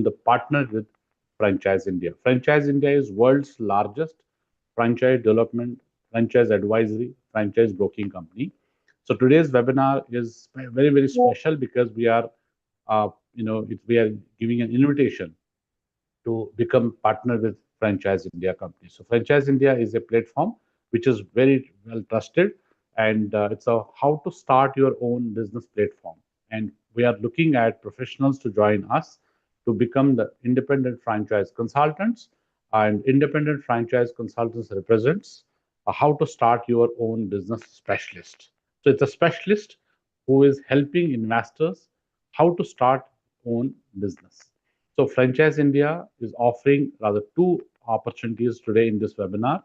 the partner with Franchise India. Franchise India is world's largest franchise development, franchise advisory, franchise broking company. So today's webinar is very, very special because we are, we are giving an invitation to become partner with Franchise India company. So Franchise India is a platform which is very well trusted, and it's a how to start your own business platform. And we are looking at professionals to join us to become the independent franchise consultants. And independent franchise consultants represents how to start your own business specialist. So it's a specialist who is helping investors how to start own business. So Franchise India is offering rather two opportunities today in this webinar.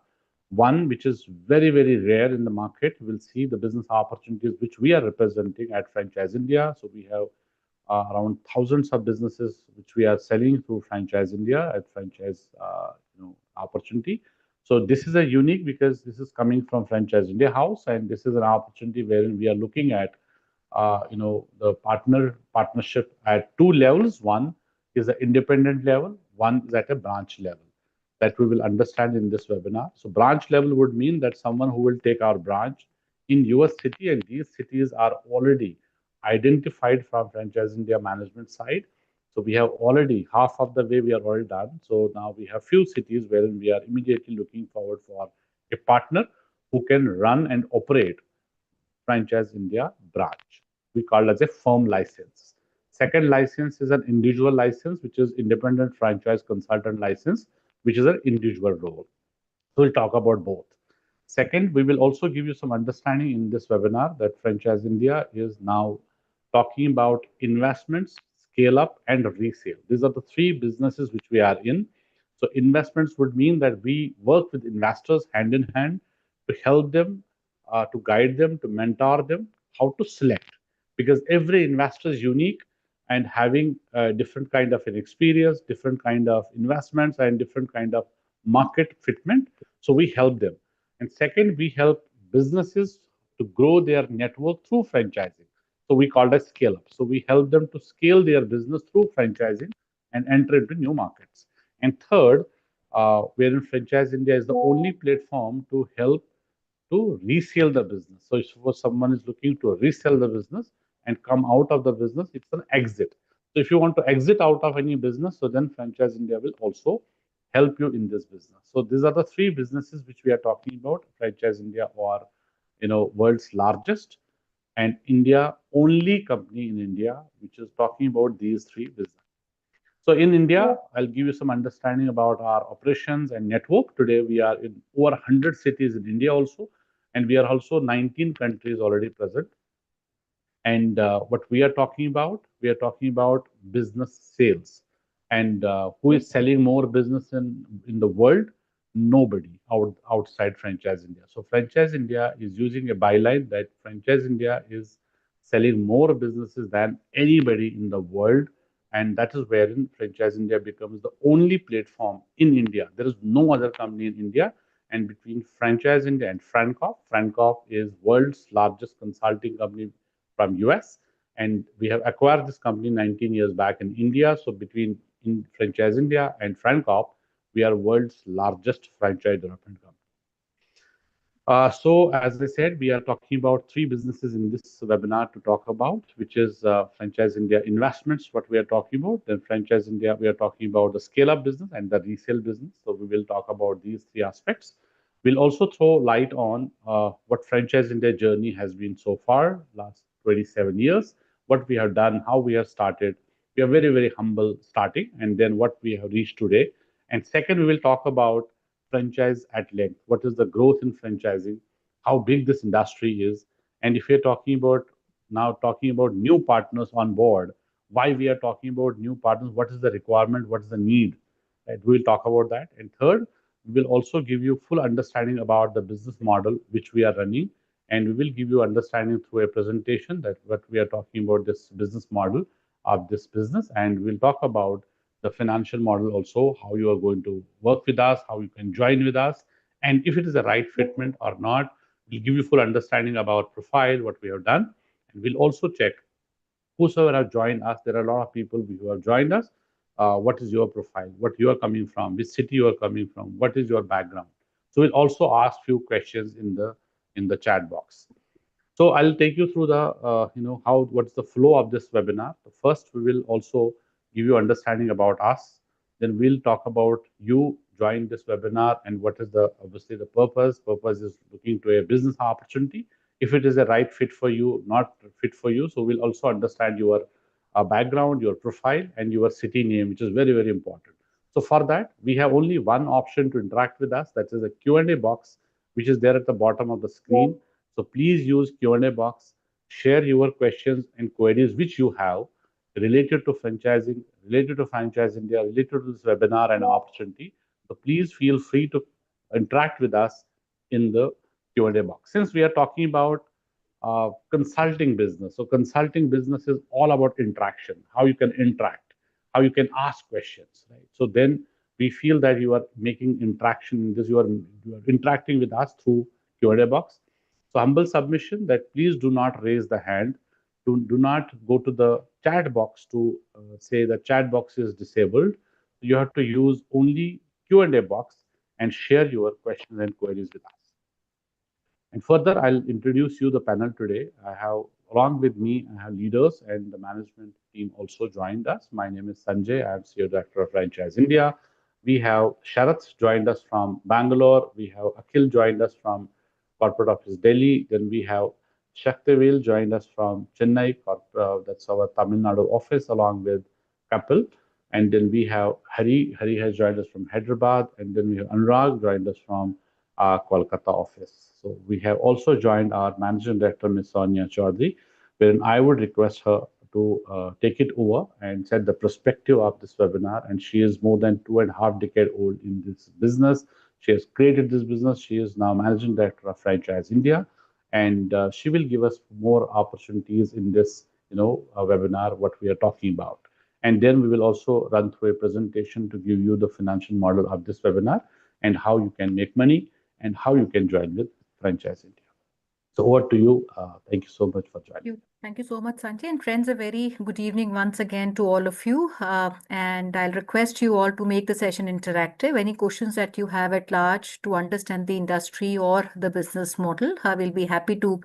One, which is very, very rare in the market, we'll see the business opportunities which we are representing at Franchise India. So we have around thousands of businesses which we are selling through Franchise India at franchise opportunity. So this is a unique because this is coming from Franchise India House, and this is an opportunity wherein we are looking at the partnership at two levels. One is the independent level, one is at a branch level that we will understand in this webinar. So branch level would mean that someone who will take our branch in your city, and these cities are already identified from Franchise India management side. So we have already half of the way we are already done. So now we have few cities wherein we are immediately looking forward for a partner who can run and operate Franchise India branch. We call it as a firm license. Second license is an individual license, which is independent franchise consultant license, which is an individual role. So we'll talk about both. Second, we will also give you some understanding in this webinar that Franchise India is now talking about investments, scale up, and resale. These are the three businesses which we are in. So investments would mean that we work with investors hand in hand to help them, to guide them, to mentor them, how to select. Because every investor is unique and having a different kind of an experience, different kind of investments, and different kind of market fitment. So we help them. And second, we help businesses to grow their network through franchising. So we call it scale up. So we help them to scale their business through franchising and enter into new markets. And third, wherein Franchise India is the only platform to help to resell the business. So if someone is looking to resell the business and come out of the business, it's an exit. So if you want to exit out of any business, so then Franchise India will also help you in this business. So these are the three businesses which we are talking about. Franchise India, or world's largest and India only company in India which is talking about these three businesses. So in India, I'll give you some understanding about our operations and network. Today, we are in over 100 cities in India also, and we are also 19 countries already present. And what we are talking about business sales. And who is selling more business in the world? Nobody outside Franchise India. So Franchise India is using a byline that Franchise India is selling more businesses than anybody in the world. And that is wherein Franchise India becomes the only platform in India. There is no other company in India. And between Franchise India and Francoff is world's largest consulting company from US. And we have acquired this company 19 years back in India. So between Franchise India and Francoff, we are world's largest franchise development company. So as I said, we are talking about three businesses in this webinar to talk about, which is Franchise India Investments, what we are talking about. Then Franchise India, we are talking about the scale-up business and the resale business. So we will talk about these three aspects. We'll also throw light on what Franchise India journey has been so far, last 27 years, what we have done, how we have started. We are very, very humble starting, and then what we have reached today. And second, we will talk about franchise at length. What is the growth in franchising? How big this industry is? And if we're talking about new partners on board, why we are talking about new partners? What is the requirement? What is the need? Right? We'll talk about that. And third, we will also give you full understanding about the business model which we are running, and we will give you understanding through a presentation that what we are talking about this business model of this business, and we'll talk about the financial model also, how you are going to work with us, how you can join with us, and if it is the right fitment or not. We'll give you full understanding about profile, what we have done, and we'll also check whosoever have joined us. There are a lot of people who have joined us. what is your profile, what you are coming from, which city you are coming from, what is your background. So we'll also ask few questions in the chat box. So I'll take you through the how what's the flow of this webinar. First, we will also give you understanding about us. Then we'll talk about you join this webinar and what is the obviously the purpose. Purpose is looking to a business opportunity. If it is a right fit for you, not fit for you. So we'll also understand your background, your profile, and your city name, which is very very important. So for that, we have only one option to interact with us. That is a Q&A box, which is there at the bottom of the screen. So please use Q&A box, share your questions and queries which you have related to franchising, related to Franchise India, related to this webinar and opportunity. So please feel free to interact with us in the Q&A box. Since we are talking about consulting business, so consulting business is all about interaction, how you can interact, how you can ask questions, right? So then we feel that you are making interaction in this, you are interacting with us through Q&A box. So humble submission that please do not raise the hand. Do not go to the chat box to say the chat box is disabled. You have to use only Q&A box and share your questions and queries with us. And further, I'll introduce you the panel today. I have, along with me, I have leaders and the management team also joined us. My name is Sanjay. I am CEO Director of Franchise India. We have Sharath joined us from Bangalore. We have Akhil joined us from Corporate Office Delhi. Then we have Shaktivil joined us from Chennai. That's our Tamil Nadu office, along with Kapil. And then we have Hari. Hari has joined us from Hyderabad. And then we have Anurag joined us from our Kolkata office. So we have also joined our Managing Director, Ms. Sonia Chaudhary, wherein I would request her to take it over and set the perspective of this webinar. And she is more than 2.5 decades old in this business. She has created this business. She is now Managing Director of Franchise India, and she will give us more opportunities in this, webinar, what we are talking about. And then we will also run through a presentation to give you the financial model of this webinar and how you can make money and how you can join with Franchise India. So over to you. Thank you so much for joining. Thank you so much, Sanjay. And friends, a very good evening once again to all of you. And I'll request you all to make the session interactive. Any questions that you have at large to understand the industry or the business model, we'll be happy to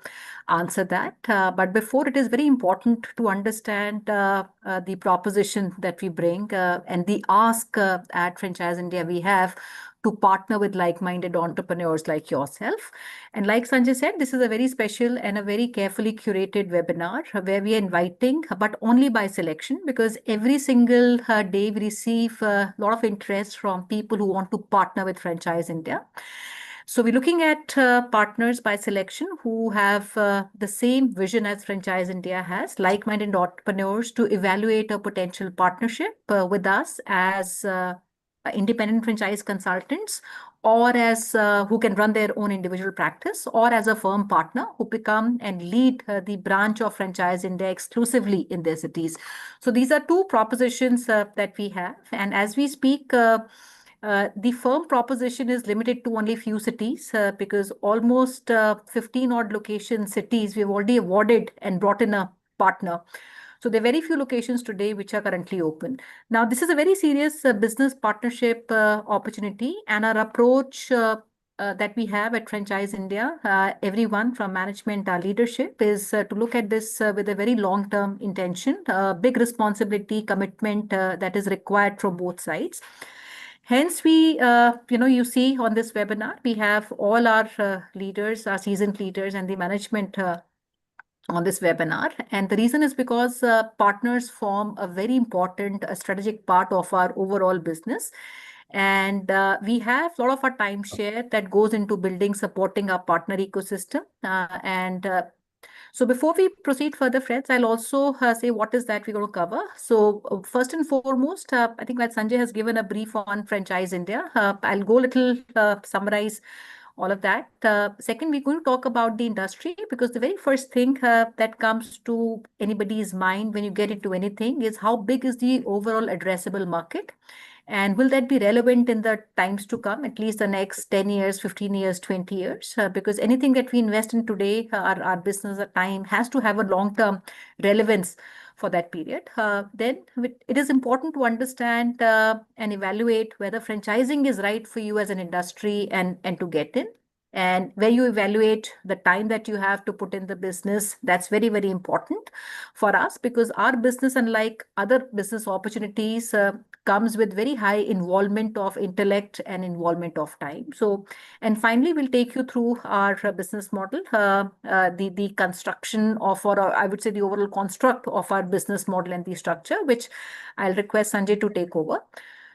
answer that. But before, it is very important to understand the proposition that we bring and the ask at Franchise India we have to partner with like-minded entrepreneurs like yourself. And like Sanjay said, this is a very special and a very carefully curated webinar where we are inviting, but only by selection, because every single day we receive a lot of interest from people who want to partner with Franchise India. So we're looking at partners by selection who have the same vision as Franchise India has, like-minded entrepreneurs, to evaluate a potential partnership with us as independent franchise consultants, or as who can run their own individual practice, or as a firm partner who become and lead the branch of Franchise India exclusively in their cities. So these are two propositions that we have. And as we speak, the firm proposition is limited to only few cities because almost 15 odd location cities we've already awarded and brought in a partner. So there are very few locations today which are currently open. Now, this is a very serious business partnership opportunity, and our approach that we have at Franchise India, everyone from management, our leadership, is to look at this with a very long-term intention, big responsibility, commitment that is required from both sides. Hence, you see on this webinar, we have all our leaders, our seasoned leaders, and the management on this webinar. And the reason is because partners form a very important strategic part of our overall business. And we have a lot of our time share that goes into building, supporting our partner ecosystem. So before we proceed further, friends, I'll also say what is that we're going to cover. So first and foremost, I think that Sanjay has given a brief on Franchise India. I'll go a little summarize all of that. Second, we're going to talk about the industry, because the very first thing that comes to anybody's mind when you get into anything is how big is the overall addressable market, and will that be relevant in the times to come, at least the next 10 years, 15 years, 20 years? Because anything that we invest in today, our business, our time, has to have a long-term relevance for that period. Then it is important to understand and evaluate whether franchising is right for you as an industry and to get in. And where you evaluate the time that you have to put in the business, that's very, very important for us because our business, unlike other business opportunities, comes with very high involvement of intellect and involvement of time. So, and finally, we'll take you through our business model, the construction of, or I would say the overall construct of our business model and the structure, which I'll request Sanjay to take over.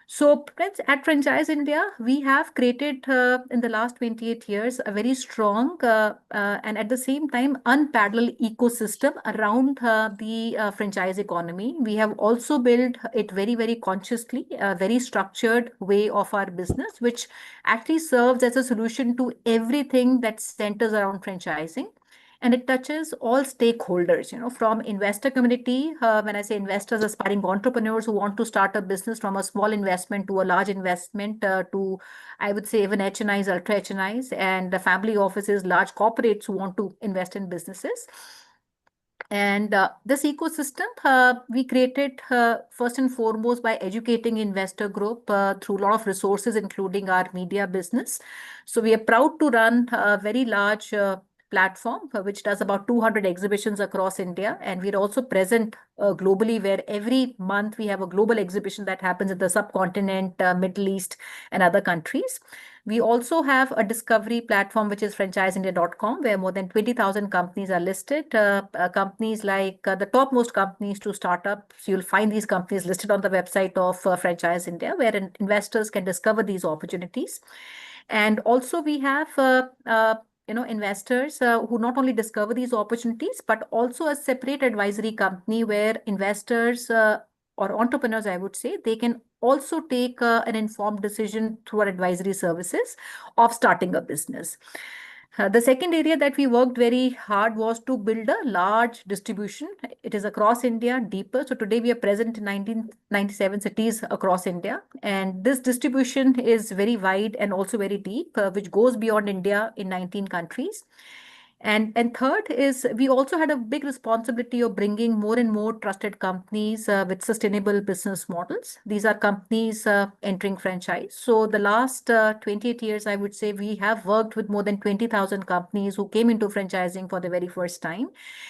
So, friends, at Franchise India, we have created in the last 28 years a very strong and at the same time unparalleled ecosystem around the franchise economy. We have also built it very, very consciously, a very structured way of our business, which actually serves as a solution to everything that centers around franchising, and it touches all stakeholders, from investor community. When I say investors, aspiring entrepreneurs who want to start a business, from a small investment to a large investment, to, I would say, even HNIs, ultra HNIs, and the family offices, large corporates who want to invest in businesses. And this ecosystem we created first and foremost by educating investor group through a lot of resources, including our media business. So we are proud to run a very large platform which does about 200 exhibitions across India. And we're also present globally, where every month we have a global exhibition that happens in the subcontinent, Middle East, and other countries. We also have a discovery platform, which is franchiseindia.com, where more than 20,000 companies are listed. Companies like the topmost companies to startups, you'll find these companies listed on the website of Franchise India, where investors can discover these opportunities. And also we have investors who not only discover these opportunities, but also a separate advisory company where investors or entrepreneurs, I would say, they can also take an informed decision through our advisory services of starting a business. The second area that we worked very hard was to build a large distribution. It is across India, deeper. So today we are present in 1997 cities across India. And this distribution is very wide and also very deep, which goes beyond India in 19 countries. And third is we also had a big responsibility of bringing more and more trusted companies with sustainable business models. These are companies entering franchise. So the last 28 years, I would say we have worked with more than 20,000 companies who came into franchising for the very first time.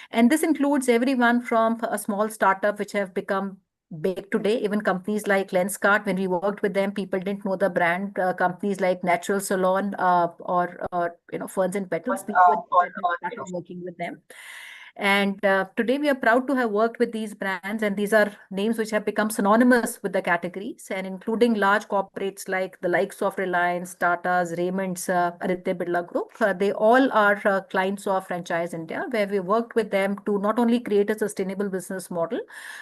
And this includes everyone from a small startup, which have become big today. Even companies like Lenskart, when we worked with them, people didn't know the brand. Companies like Natural Salon or Ferns and Petals, these were when we started working with them. And today we are proud to have worked with these brands, and these are names which have become synonymous with the categories, and including large corporates like the likes of Reliance, Tata's, Raymond's, Aditya Birla Group. They all are clients of Franchise India, where we worked with them to not only create a sustainable business model,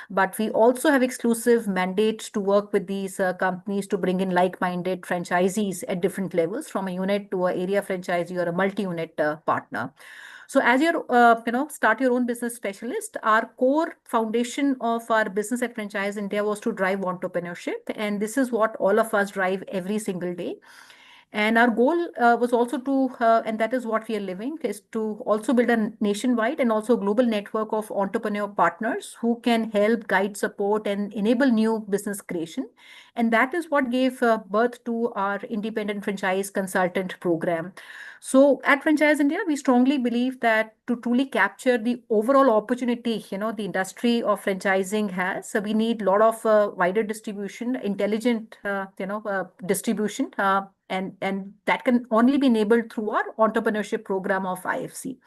but we also have exclusive mandates to work with these companies to bring in like-minded franchisees at different levels, from a unit to an area franchisee or a multi-unit partner. So as your, start your own business specialist, our core foundation of our business at Franchise India was to drive entrepreneurship. And this is what all of us drive every single day. And our goal was also to, and that is what we are living, is to also build a nationwide and also global network of entrepreneur partners who can help guide, support, and enable new business creation. And that is what gave birth to our independent franchise consultant program. So at Franchise India, we strongly believe that to truly capture the overall opportunity, the industry of franchising has, so we need a lot of wider distribution, intelligent, distribution. And that can only be enabled through our entrepreneurship program of IFC.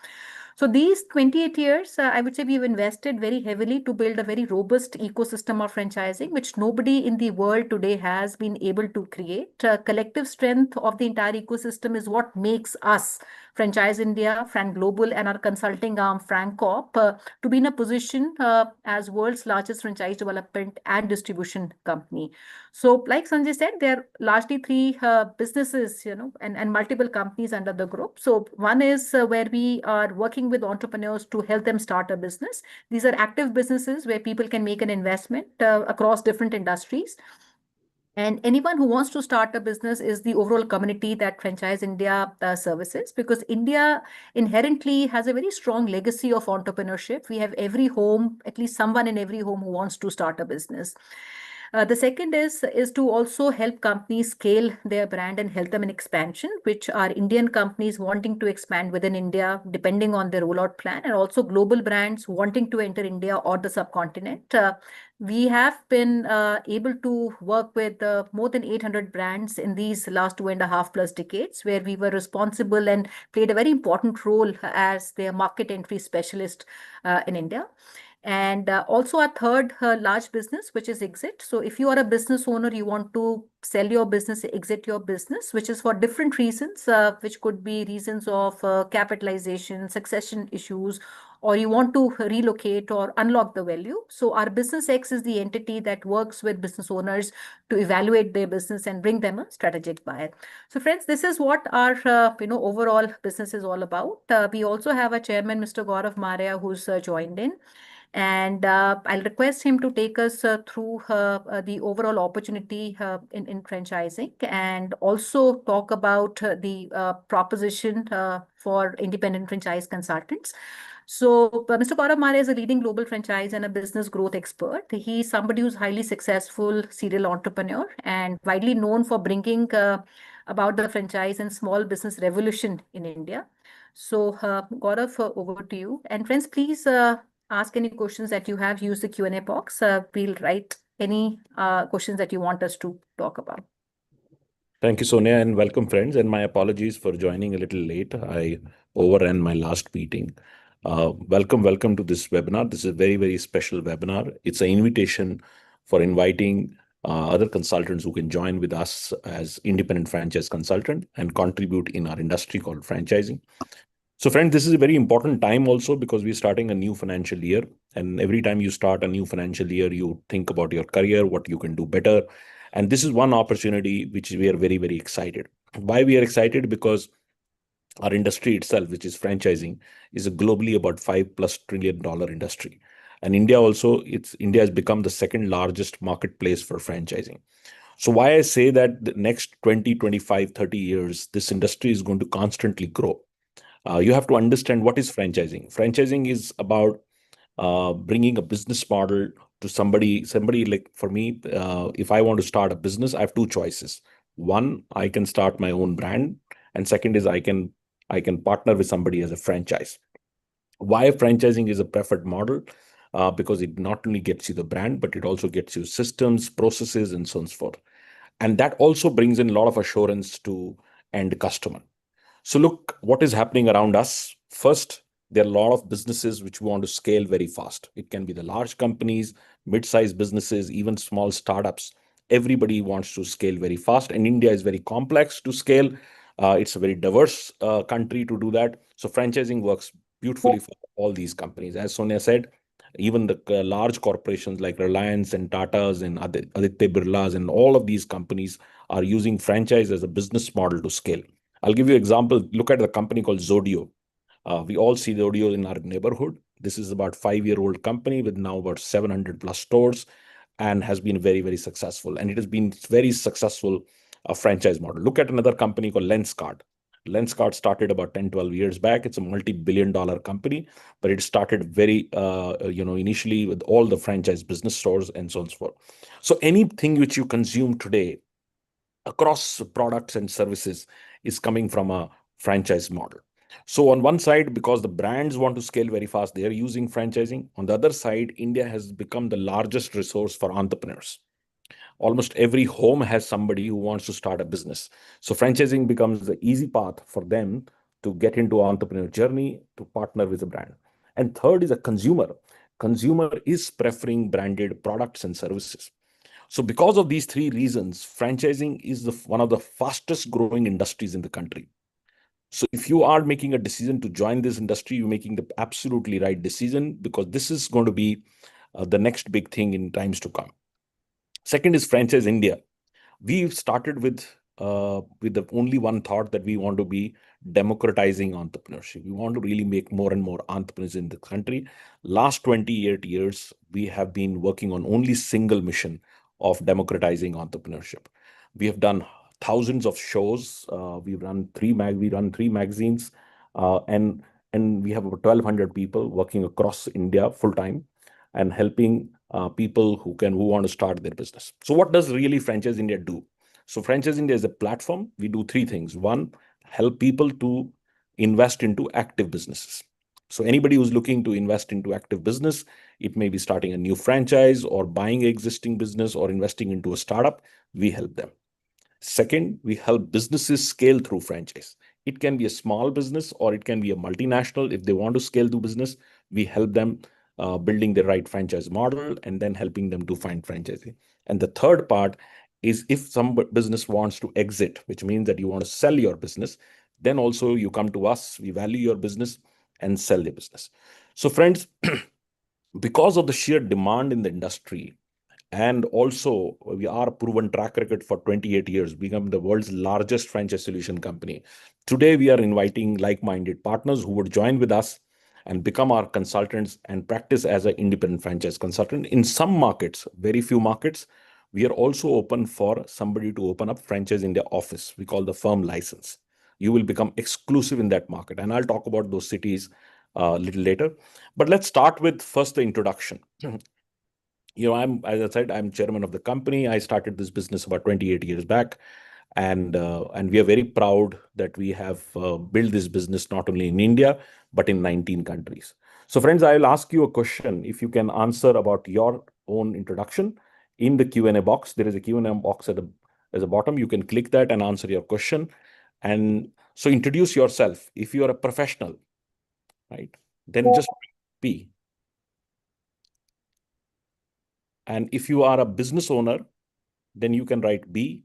So these 28 years, I would say we've invested very heavily to build a very robust ecosystem of franchising, which nobody in the world today has been able to create. Collective strength of the entire ecosystem is what makes us, Franchise India, Frank Global, and our consulting arm, Frank Corp, to be in a position as world's largest franchise development and distribution company. So, like Sanjay said, there are largely three businesses, and multiple companies under the group. So, one is where we are working with entrepreneurs to help them start a business. These are active businesses where people can make an investment across different industries. And anyone who wants to start a business is the overall community that Franchise India services, because India inherently has a very strong legacy of entrepreneurship. We have every home, at least someone in every home who wants to start a business. The second is to also help companies scale their brand and help them in expansion, which are Indian companies wanting to expand within India, depending on their rollout plan, and also global brands wanting to enter India or the subcontinent. We have been able to work with more than 800 brands in these last 2.5+ decades, where we were responsible and played a very important role as their market entry specialist in India. And also our third large business, which is exit. So if you are a business owner, you want to sell your business, exit your business, which is for different reasons, which could be reasons of capitalization, succession issues, or you want to relocate or unlock the value. So our Business X is the entity that works with business owners to evaluate their business and bring them a strategic buyer. So friends, this is what our overall business is all about. We also have a chairman, Mr. Gaurav Maria, who's joined in. And I'll request him to take us through the overall opportunity in franchising, and also talk about the proposition for independent franchise consultants. So, Mr. Gaurav Mare is a leading global franchise and a business growth expert. He's somebody who's highly successful serial entrepreneur and widely known for bringing about the franchise and small business revolution in India. So, Gaurav, over to you. And friends, please ask any questions that you have. Use the Q&A box. We'll write any questions that you want us to talk about. Thank you, Sonia, and welcome, friends. And my apologies for joining a little late. I overran my last meeting. Welcome to this webinar. This is a very, very special webinar. It's an invitation for inviting other consultants who can join with us as independent franchise consultant and contribute in our industry called franchising. So, friends, this is a very important time also because we're starting a new financial year. And every time you start a new financial year, you think about your career, what you can do better. And this is one opportunity which we are very, very excited. Why we are excited? Because our industry itself, which is franchising, is a globally about $5+ trillion industry. And India has become the second largest marketplace for franchising. So why I say that the next 20, 25, 30 years, this industry is going to constantly grow. You have to understand what is franchising. Franchising is about bringing a business model to somebody like for me, if I want to start a business, I have two choices. One, I can start my own brand, and second is I can partner with somebody as a franchise. Why franchising is a preferred model? Because it not only gets you the brand, but it also gets you systems, processes, and so on and so forth. And that also brings in a lot of assurance to end customer. So look, what is happening around us? First, there are a lot of businesses which want to scale very fast. It can be the large companies, mid-sized businesses, even small startups. Everybody wants to scale very fast, and India is very complex to scale. It's a very diverse country to do that. So franchising works beautifully for all these companies. As Sonia said, even the large corporations like Reliance and Tatas and Aditya Birlas and all of these companies are using franchise as a business model to scale. I'll give you an example. Look at the company called Zodio. We all see Zodio in our neighborhood. This is about 5-year-old company with now about 700+ stores and has been very, very successful. And it has been very successful franchise model. Look at another company called Lenskart. Lenskart started about 10, 12 years back. It's a multi-billion-dollar company, but it started very, initially with all the franchise business stores and so on and so forth. So anything which you consume today across products and services is coming from a franchise model. So on one side, because the brands want to scale very fast, they are using franchising. On the other side, India has become the largest resource for entrepreneurs. Almost every home has somebody who wants to start a business. So franchising becomes the easy path for them to get into entrepreneur journey, to partner with a brand. And third is a consumer. Consumer is preferring branded products and services. So because of these three reasons, franchising is one of the fastest growing industries in the country. So if you are making a decision to join this industry, you're making the absolutely right decision, because this is going to be the next big thing in times to come. Second is Franchise India. We've started with the only one thought that we want to be democratizing entrepreneurship. We want to really make more and more entrepreneurs in the country. Last 28 years, we have been working on only single mission of democratizing entrepreneurship. We have done thousands of shows. We run three magazines, and we have over 1,200 people working across India full time and helping people who want to start their business. So what does really Franchise India do? So Franchise India is a platform. We do three things. One, help people to invest into active businesses. So anybody who's looking to invest into active business, it may be starting a new franchise or buying an existing business or investing into a startup, we help them. Second, we help businesses scale through franchise. It can be a small business or it can be a multinational. If they want to scale through business, we help them building the right franchise model and then helping them to find franchising. And the third part is if some business wants to exit, which means that you want to sell your business, then also you come to us, we value your business and sell the business. So friends, because of the sheer demand in the industry, and also we are a proven track record for 28 years, become the world's largest franchise solution company. Today, we are inviting like-minded partners who would join with us and become our consultants and practice as an independent franchise consultant. In some markets, very few markets, we are also open for somebody to open up Franchise India office. We call the firm license. You will become exclusive in that market. And I'll talk about those cities a little later. But let's start with first the introduction. As I said, I'm chairman of the company. I started this business about 28 years back, and we are very proud that we have built this business not only in India but in 19 countries. So, friends, I'll ask you a question. If you can answer about your own introduction in the Q&A box, there is a Q&A box at the bottom. You can click that and answer your question. And so, introduce yourself. If you are a professional, right, then just P. And if you are a business owner, then you can write B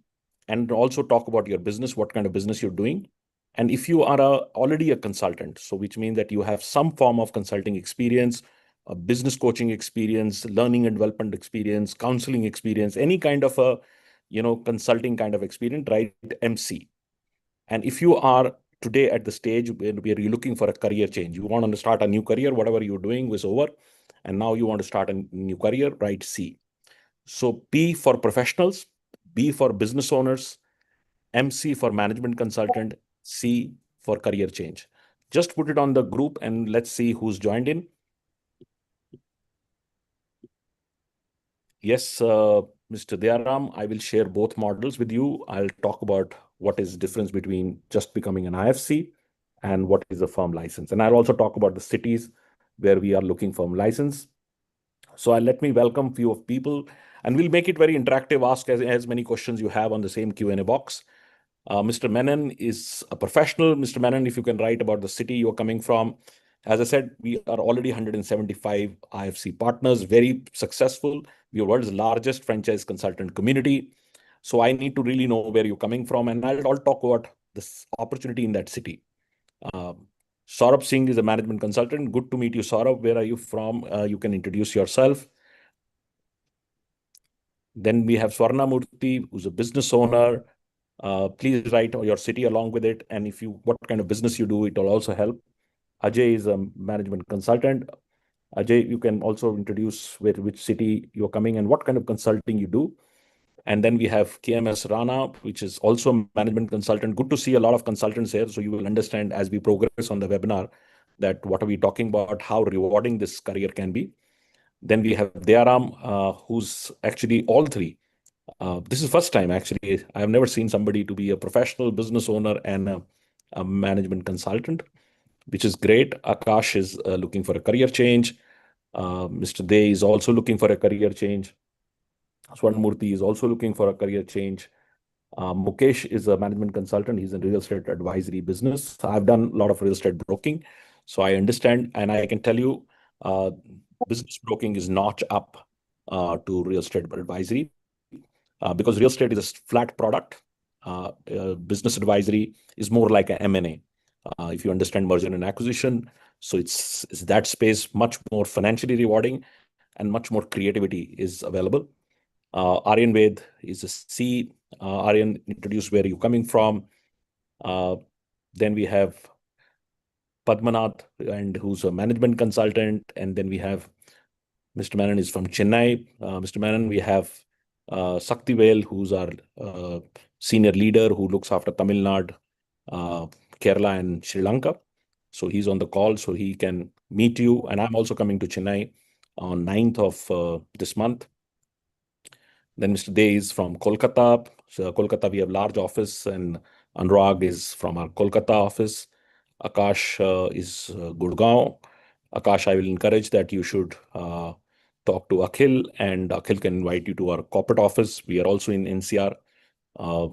and also talk about your business, what kind of business you're doing. And if you are already a consultant, so which means that you have some form of consulting experience, a business coaching experience, learning and development experience, counseling experience, any kind of a consulting kind of experience, write MC. And if you are today at the stage where you're looking for a career change, you want to start a new career, whatever you're doing was over, and now you want to start a new career, write C. So P for professionals, B for business owners, MC for management consultant, C for career change. Just put it on the group and let's see who's joined in. Yes, Mr. Deyaram, I will share both models with you. I'll talk about what is the difference between just becoming an IFC and what is a firm license. And I'll also talk about the cities where we are looking for license. So let me welcome few of people and we'll make it very interactive. Ask as many questions you have on the same Q&A box. Mr. Menon is a professional. Mr. Menon, if you can write about the city you're coming from. As I said, we are already 175 IFC partners, very successful. We are world's largest franchise consultant community. So I need to really know where you're coming from, and I'll talk about this opportunity in that city. Saurabh Singh is a management consultant. Good to meet you, Saurabh. Where are you from? You can introduce yourself. Then we have Swarna Murthy, who's a business owner. Please write your city along with it. And what kind of business you do, it will also help. Ajay is a management consultant. Ajay, you can also introduce which city you're coming and what kind of consulting you do. And then we have KMS Rana, which is also a management consultant. Good to see a lot of consultants here. So you will understand as we progress on the webinar that what are we talking about, how rewarding this career can be. Then we have Deyaram, who's actually all three. This is first time actually. I have never seen somebody to be a professional business owner and a management consultant, which is great. Akash is looking for a career change. Mr. Dey is also looking for a career change. Swarnamurthy is also looking for a career change. Mukesh is a management consultant. He's in real estate advisory business. I've done a lot of real estate broking. So I understand and I can tell you business broking is notch up to real estate advisory because real estate is a flat product. Business advisory is more like a M&A. If you understand merger and acquisition, so it's that space much more financially rewarding and much more creativity is available. Aryan Ved is a C. Aryan, introduce where you're coming from. Then we have Padmanath, and who's a management consultant. And then we have Mr. Menon is from Chennai. Mr. Menon, we have Saktivel, who's our senior leader who looks after Tamil Nadu, Kerala, and Sri Lanka. So he's on the call, so he can meet you. And I'm also coming to Chennai on 9th of this month. Then Mr. Dey is from Kolkata. So Kolkata, we have large office, and Anurag is from our Kolkata office. Akash is Gurgaon. Akash, I will encourage that you should talk to Akhil, and Akhil can invite you to our corporate office. We are also in NCR, uh,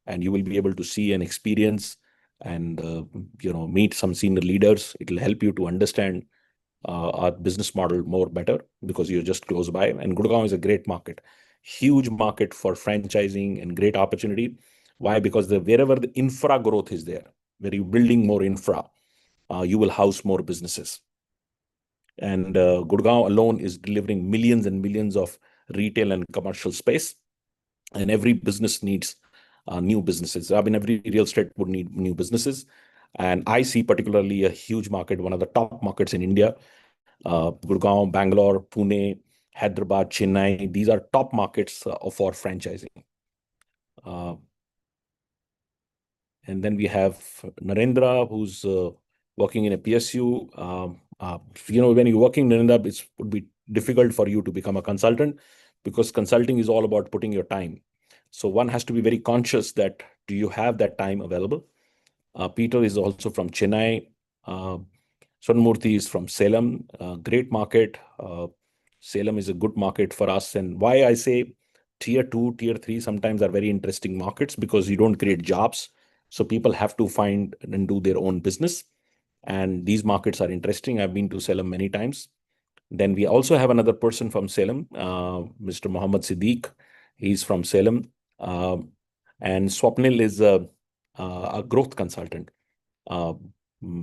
and you will be able to see and experience and meet some senior leaders. It will help you to understand our business model more better because you're just close by. And Gurgaon is a great market, huge market for franchising and great opportunity. Why? Because wherever the infra growth is there, where you're building more infra, you will house more businesses. And Gurgaon alone is delivering millions and millions of retail and commercial space. And every business needs new businesses. I mean, every real estate would need new businesses. And I see particularly a huge market, one of the top markets in India, Gurgaon, Bangalore, Pune, Hyderabad, Chennai. These are top markets for franchising. Uh, and then we have Narendra, who's working in a PSU. When you're working, Narendra, it would be difficult for you to become a consultant because consulting is all about putting your time. So one has to be very conscious that do you have that time available? Peter is also from Chennai. Uh, Swanmurthy is from Salem, great market. Salem is a good market for us. And why I say tier two, tier three sometimes are very interesting markets because you don't create jobs. So people have to find and do their own business. And these markets are interesting. I've been to Salem many times. Then we also have another person from Salem, Mr. Mohammed Siddiq. He's from Salem. And Swapnil is a growth consultant. Uh,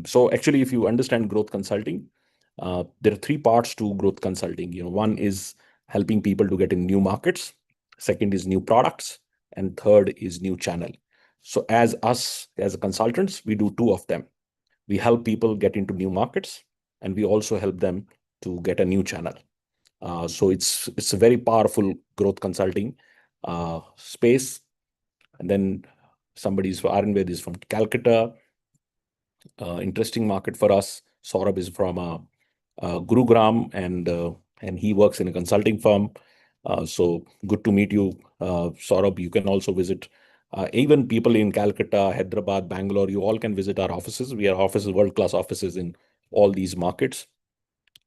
so actually, if you understand growth consulting, there are three parts to growth consulting. One is helping people to get in new markets. Second is new products, and third is new channel. So as us as consultants, we do two of them. We help people get into new markets, and we also help them to get a new channel. So it's a very powerful growth consulting space. And then somebody's Arvind is from Calcutta. Interesting market for us. Saurabh is from Gurugram, and he works in a consulting firm. So good to meet you, Saurabh. You can also visit. Even people in Calcutta, Hyderabad, Bangalore, you all can visit our offices. We have offices, world-class offices in all these markets.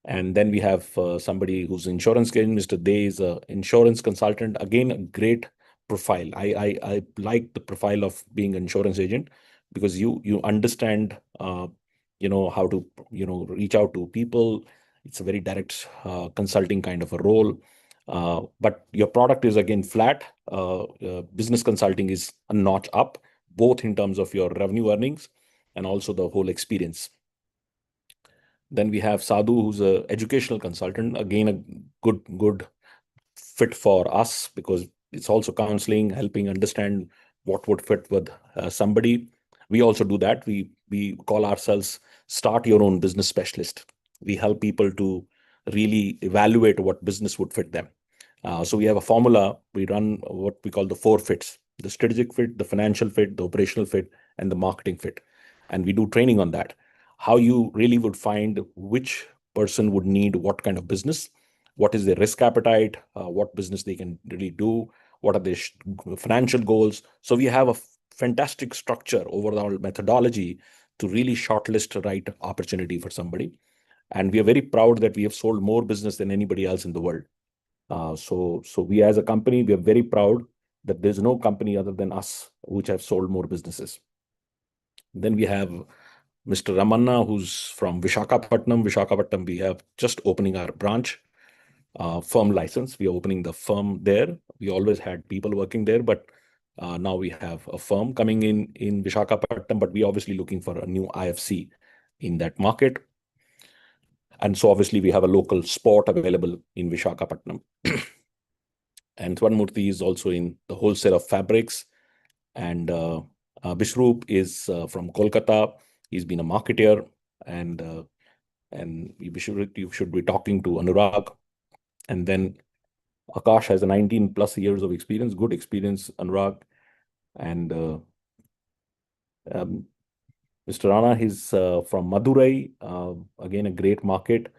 And then we have somebody who's insurance agent. Mr. Dey is an insurance consultant. Again, a great profile. I like the profile of being an insurance agent because you understand how to reach out to people. It's a very direct consulting kind of a role. But your product is again flat. Business consulting is a notch up, both in terms of your revenue earnings and also the whole experience. Then we have Sadhu, who's a educational consultant. Again, a good fit for us because it's also counseling, helping understand what would fit with somebody. We also do that. We call ourselves Start Your Own Business Specialist. We help people to really evaluate what business would fit them. So we have a formula. We run what we call the four fits: the strategic fit, the financial fit, the operational fit, and the marketing fit. And we do training on that. How you really would find which person would need what kind of business, what is their risk appetite, what business they can really do, what are their financial goals. So we have a fantastic structure, overall methodology to really shortlist the right opportunity for somebody. And we are very proud that we have sold more business than anybody else in the world. So we as a company, we are very proud that there's no company other than us which have sold more businesses. Then we have Mr. Ramanna, who's from Vishakhapatnam. Vishakhapatnam, we have just opening our branch, firm license. We are opening the firm there. We always had people working there, but now we have a firm coming in Vishakhapatnam, but we obviously looking for a new IFC in that market. And so obviously we have a local spot available in Vishakhapatnam. And Swanmurthy is also in the wholesale of fabrics. And Bishrup is from Kolkata. He's been a marketer, and you should be talking to Anurag. And then Akash has a 19 plus years of experience, good experience, Anurag. And um, Mr. Rana, he's from Madurai, again, a great market.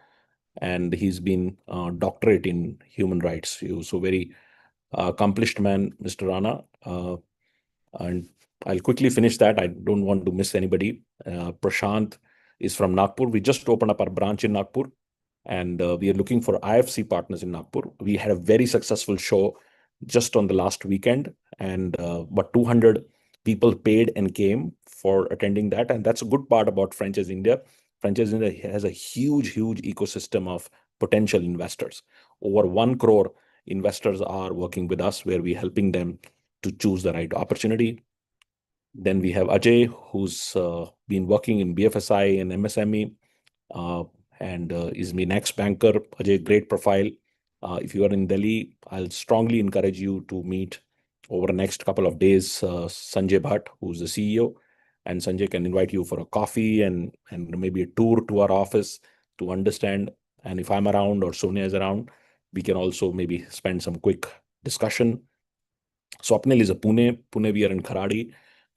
And he's been doctorate in human rights. So very accomplished man, Mr. Rana. And I'll quickly finish that. I don't want to miss anybody. Prashant is from Nagpur. We just opened up our branch in Nagpur, and we are looking for IFC partners in Nagpur. We had a very successful show just on the last weekend, and but 200 people paid and came for attending that. And that's a good part about Franchise India. Franchise India has a huge ecosystem of potential investors. Over 1 crore investors are working with us, where we're helping them to choose the right opportunity. Then we have Ajay, who's been working in BFSI and MSME, uh, and is my next banker. Ajay, great profile. If you are in Delhi, I'll strongly encourage you to meet over the next couple of days Sanjay Bhatt, who's the CEO, and Sanjay can invite you for a coffee and maybe a tour to our office to understand. And if I'm around or Sonia is around, we can also maybe spend some quick discussion. Swapnil is a Pune. Pune, we are in Kharadi.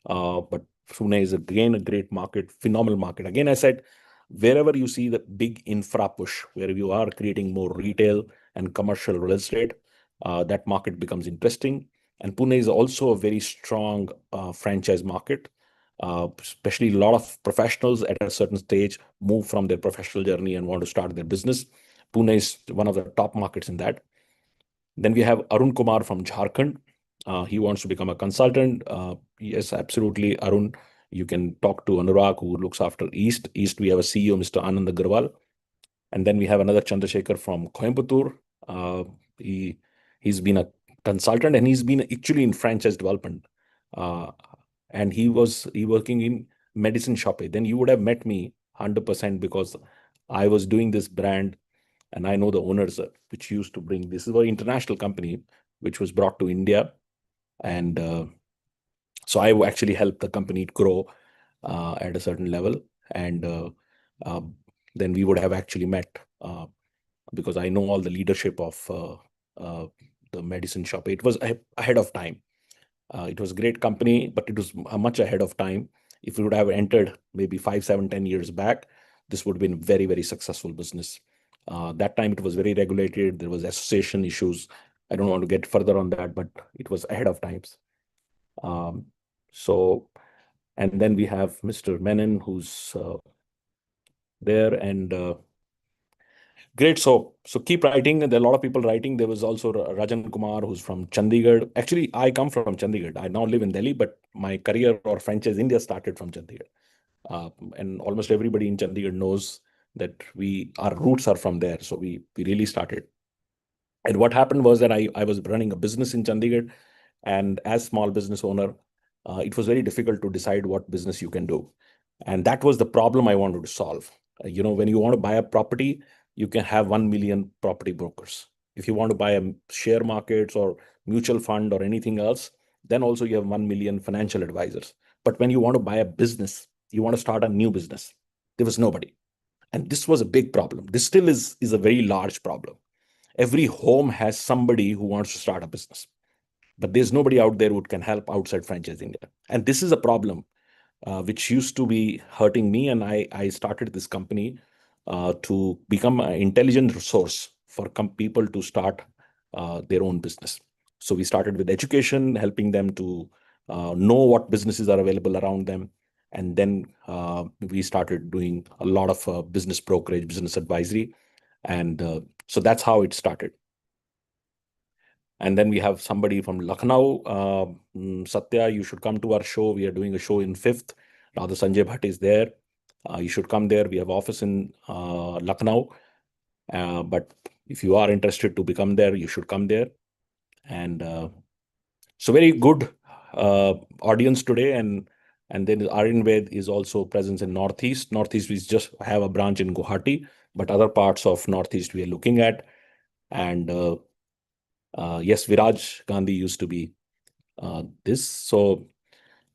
But Pune is again a great market, phenomenal market. Again, I said, wherever you see the big infra push, where you are creating more retail and commercial real estate, that market becomes interesting. And Pune is also a very strong franchise market. Especially a lot of professionals at a certain stage move from their professional journey and want to start their business. Pune is one of the top markets in that. Then we have Arun Kumar from Jharkhand. He wants to become a consultant. Yes, absolutely, Arun. You can talk to Anurag, who looks after East. East, we have a CEO, Mr. Anand Agarwal. And then we have another Chandrasekhar from Coimbatore. Uh, he, he's been a consultant, and he's been actually in franchise development. Uh, and he working in medicine shop. Then you would have met me 100% because I was doing this brand, and I know the owners, which used to bring this is a very international company which was brought to India, and so I actually helped the company grow at a certain level, and uh, then we would have actually met because I know all the leadership of the medicine shop. It was ahead of time. It was a great company, but it was much ahead of time. If we would have entered maybe 5, 7, 10 years back, this would have been very, very successful business. That time it was very regulated. There was association issues. I don't want to get further on that, but it was ahead of times. Um, so, and then we have Mr. Menon, who's there, and great. So keep writing. There are a lot of people writing. There was also Rajan Kumar, who's from Chandigarh. Actually, I come from Chandigarh. I now live in Delhi, but my career or franchise India started from Chandigarh. And almost everybody in Chandigarh knows that our roots are from there. So we really started. And what happened was that I was running a business in Chandigarh, and as small business owner, it was very difficult to decide what business you can do. And that was the problem I wanted to solve. When you want to buy a property, you can have 1 million property brokers. If you want to buy a share markets or mutual fund or anything else, then also you have 1 million financial advisors. But when you want to buy a business, you want to start a new business, there was nobody. And this was a big problem. This still is a very large problem. Every home has somebody who wants to start a business, but there's nobody out there who can help outside franchise India. And this is a problem which used to be hurting me. And I started this company to become an intelligent resource for people to start their own business. So we started with education, helping them to know what businesses are available around them. And then we started doing a lot of business brokerage, business advisory. And so that's how it started. And then we have somebody from Lucknow. Satya, you should come to our show. We are doing a show in 5th. Rather, Sanjay Bhatt is there. You should come there. We have office in Lucknow. But if you are interested to become there, you should come there. And so very good audience today. And then Arinved is also present in Northeast. Northeast, we just have a branch in Guwahati, but other parts of Northeast we are looking at. And yes, Viraj Gandhi used to be this. So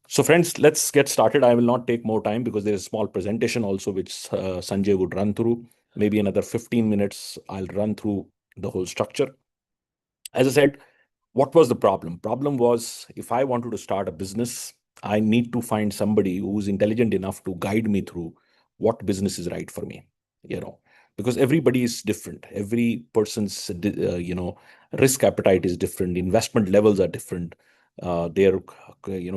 friends, let's get started. I will not take more time because there's a small presentation also which Sanjay would run through. Maybe another 15 minutes, I'll run through the whole structure. As I said, what was the problem? Problem was, if I wanted to start a business, I need to find somebody who's intelligent enough to guide me through what business is right for me, you know, because everybody is different. Every person's, risk appetite is different. Investment levels are different. Their,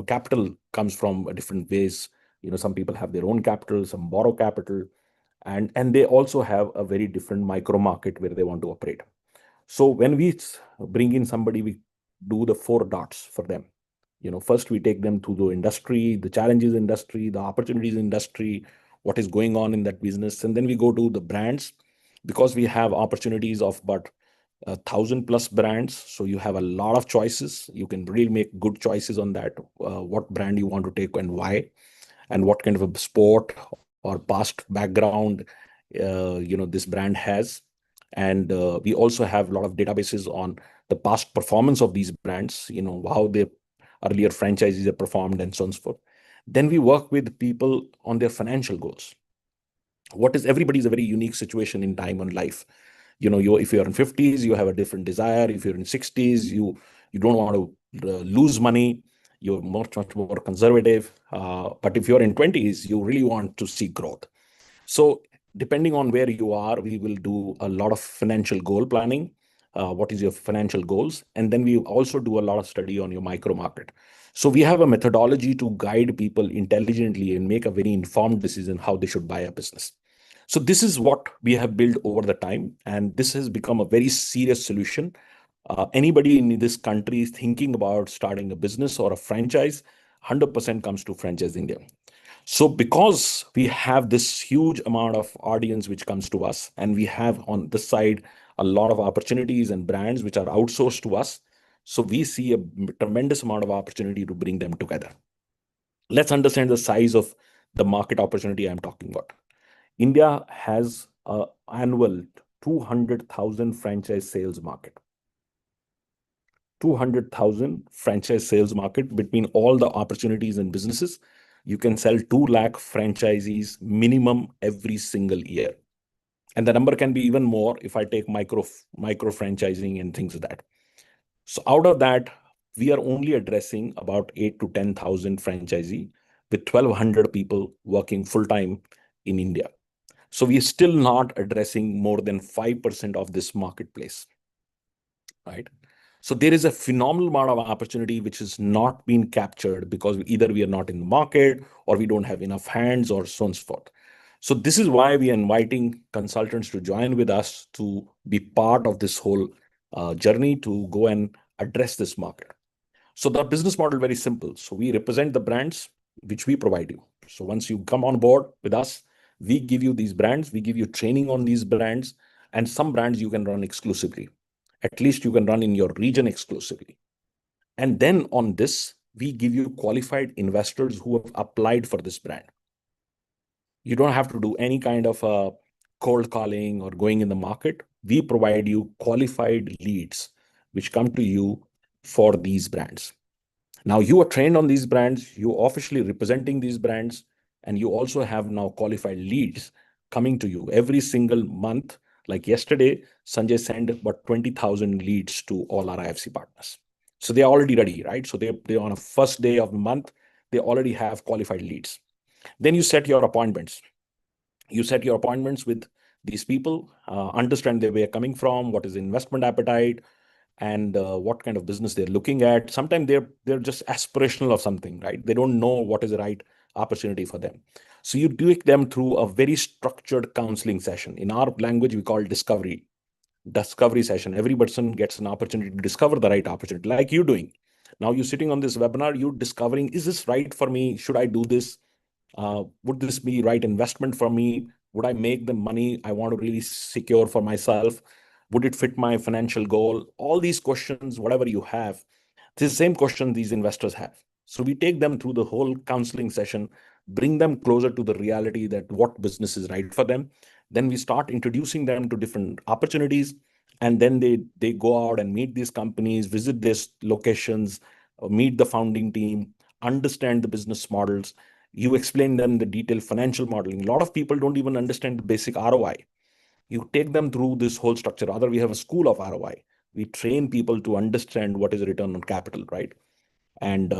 capital comes from different ways. Some people have their own capital, some borrow capital, and they also have a very different micro market where they want to operate. So when we bring in somebody, we do the four dots for them. First we take them to the industry, the challenges industry, the opportunities industry, what is going on in that business, and then we go to the brands, because we have opportunities of about 1,000+ brands. So you have a lot of choices. You can really make good choices on that. What brand you want to take and why, and what kind of a sport or past background this brand has. And we also have a lot of databases on the past performance of these brands, how their earlier franchises have performed and so on and so forth. Then we work with people on their financial goals. What is Everybody's a very unique situation in time and life. If you're in 50s, you have a different desire. If you're in 60s, you don't want to lose money. You're much more conservative. But if you're in 20s, you really want to see growth. So depending on where you are, we will do a lot of financial goal planning. What is your financial goals? And then we also do a lot of study on your micro market. So we have a methodology to guide people intelligently and make a very informed decision how they should buy a business. So this is what we have built over the time, and this has become a very serious solution. Anybody in this country is thinking about starting a business or a franchise, 100% comes to Franchise India. So because we have this huge amount of audience which comes to us, and we have on this side a lot of opportunities and brands which are outsourced to us, so we see a tremendous amount of opportunity to bring them together. Let's understand the size of the market opportunity I'm talking about. India has an annual 200,000 franchise sales market. 200,000 franchise sales market between all the opportunities and businesses. You can sell 2 lakh franchisees minimum every single year. And the number can be even more if I take micro franchising and things like that. So out of that, we are only addressing about 8 to 10,000 franchisee with 1,200 people working full time in India. So we are still not addressing more than 5% of this marketplace, right? So there is a phenomenal amount of opportunity which is not being captured because either we are not in the market or we don't have enough hands or so on and so forth. So this is why we are inviting consultants to join with us to be part of this whole journey to go and address this market. So the business model is very simple. So we represent the brands which we provide you. So once you come on board with us, we give you these brands, we give you training on these brands, and some brands you can run exclusively. At least you can run in your region exclusively. And then on this, we give you qualified investors who have applied for this brand. You don't have to do any kind of cold calling or going in the market. We provide you qualified leads which come to you for these brands. Now you are trained on these brands, you officially representing these brands, and you also have now qualified leads coming to you every single month. Like yesterday, Sanjay sent about 20,000 leads to all our IFC partners. So they're already ready, right? So they on a first day of the month, they already have qualified leads. Then you set your appointments. You set your appointments with these people, understand where they're coming from, what is the investment appetite, and what kind of business they're looking at. Sometimes they're just aspirational of something, right? They don't know what is the right opportunity for them. So you take them through a very structured counseling session. In our language, we call it discovery session. Every person gets an opportunity to discover the right opportunity, like you're doing. Now you're sitting on this webinar, you're discovering, is this right for me? Should I do this? Would this be right investment for me? Would I make the money I want to really secure for myself? Would it fit my financial goal? All these questions, whatever you have, this is the same question these investors have. So we take them through the whole counseling session, bring them closer to the reality that what business is right for them. Then we start introducing them to different opportunities. And then they go out and meet these companies, visit these locations, meet the founding team, understand the business models. You explain them the detailed financial modeling. A lot of people don't even understand the basic ROI. You take them through this whole structure. Rather, we have a school of ROI. We train people to understand what is return on capital, right? And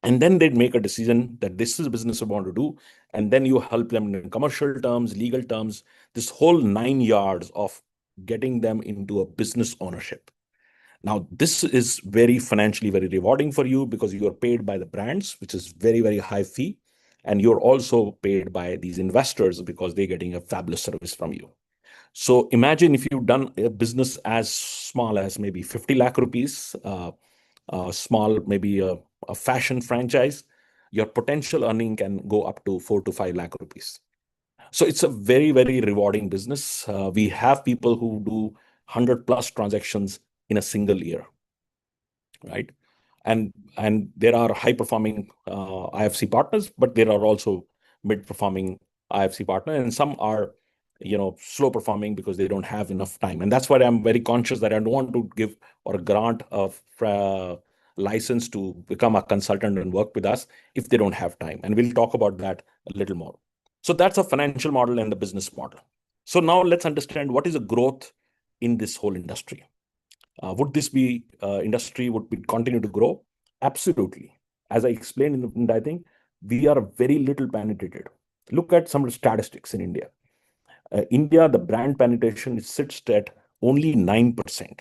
and then they'd make a decision that this is a business I want to do. And then you help them in commercial terms, legal terms, this whole 9 yards of getting them into a business ownership. Now, this is very financially very rewarding for you because you are paid by the brands, which is very, very high fee. And you're also paid by these investors because they're getting a fabulous service from you. So imagine if you've done a business as small as maybe 50 lakh rupees, small, maybe a fashion franchise, your potential earning can go up to 4 to 5 lakh rupees. So it's a very, very rewarding business. We have people who do 100 plus transactions in a single year, right? And there are high performing IFC partners, but there are also mid performing IFC partners, and some are slow performing because they don't have enough time. And that's why I'm very conscious that I don't want to give or grant a license to become a consultant and work with us if they don't have time. And we'll talk about that a little more. So that's a financial model and the business model. So now let's understand what is the growth in this whole industry. Would this be industry would be continue to grow? Absolutely. As I explained I think we are very little penetrated. Look at some statistics in India. India, the brand penetration sits at only 9%.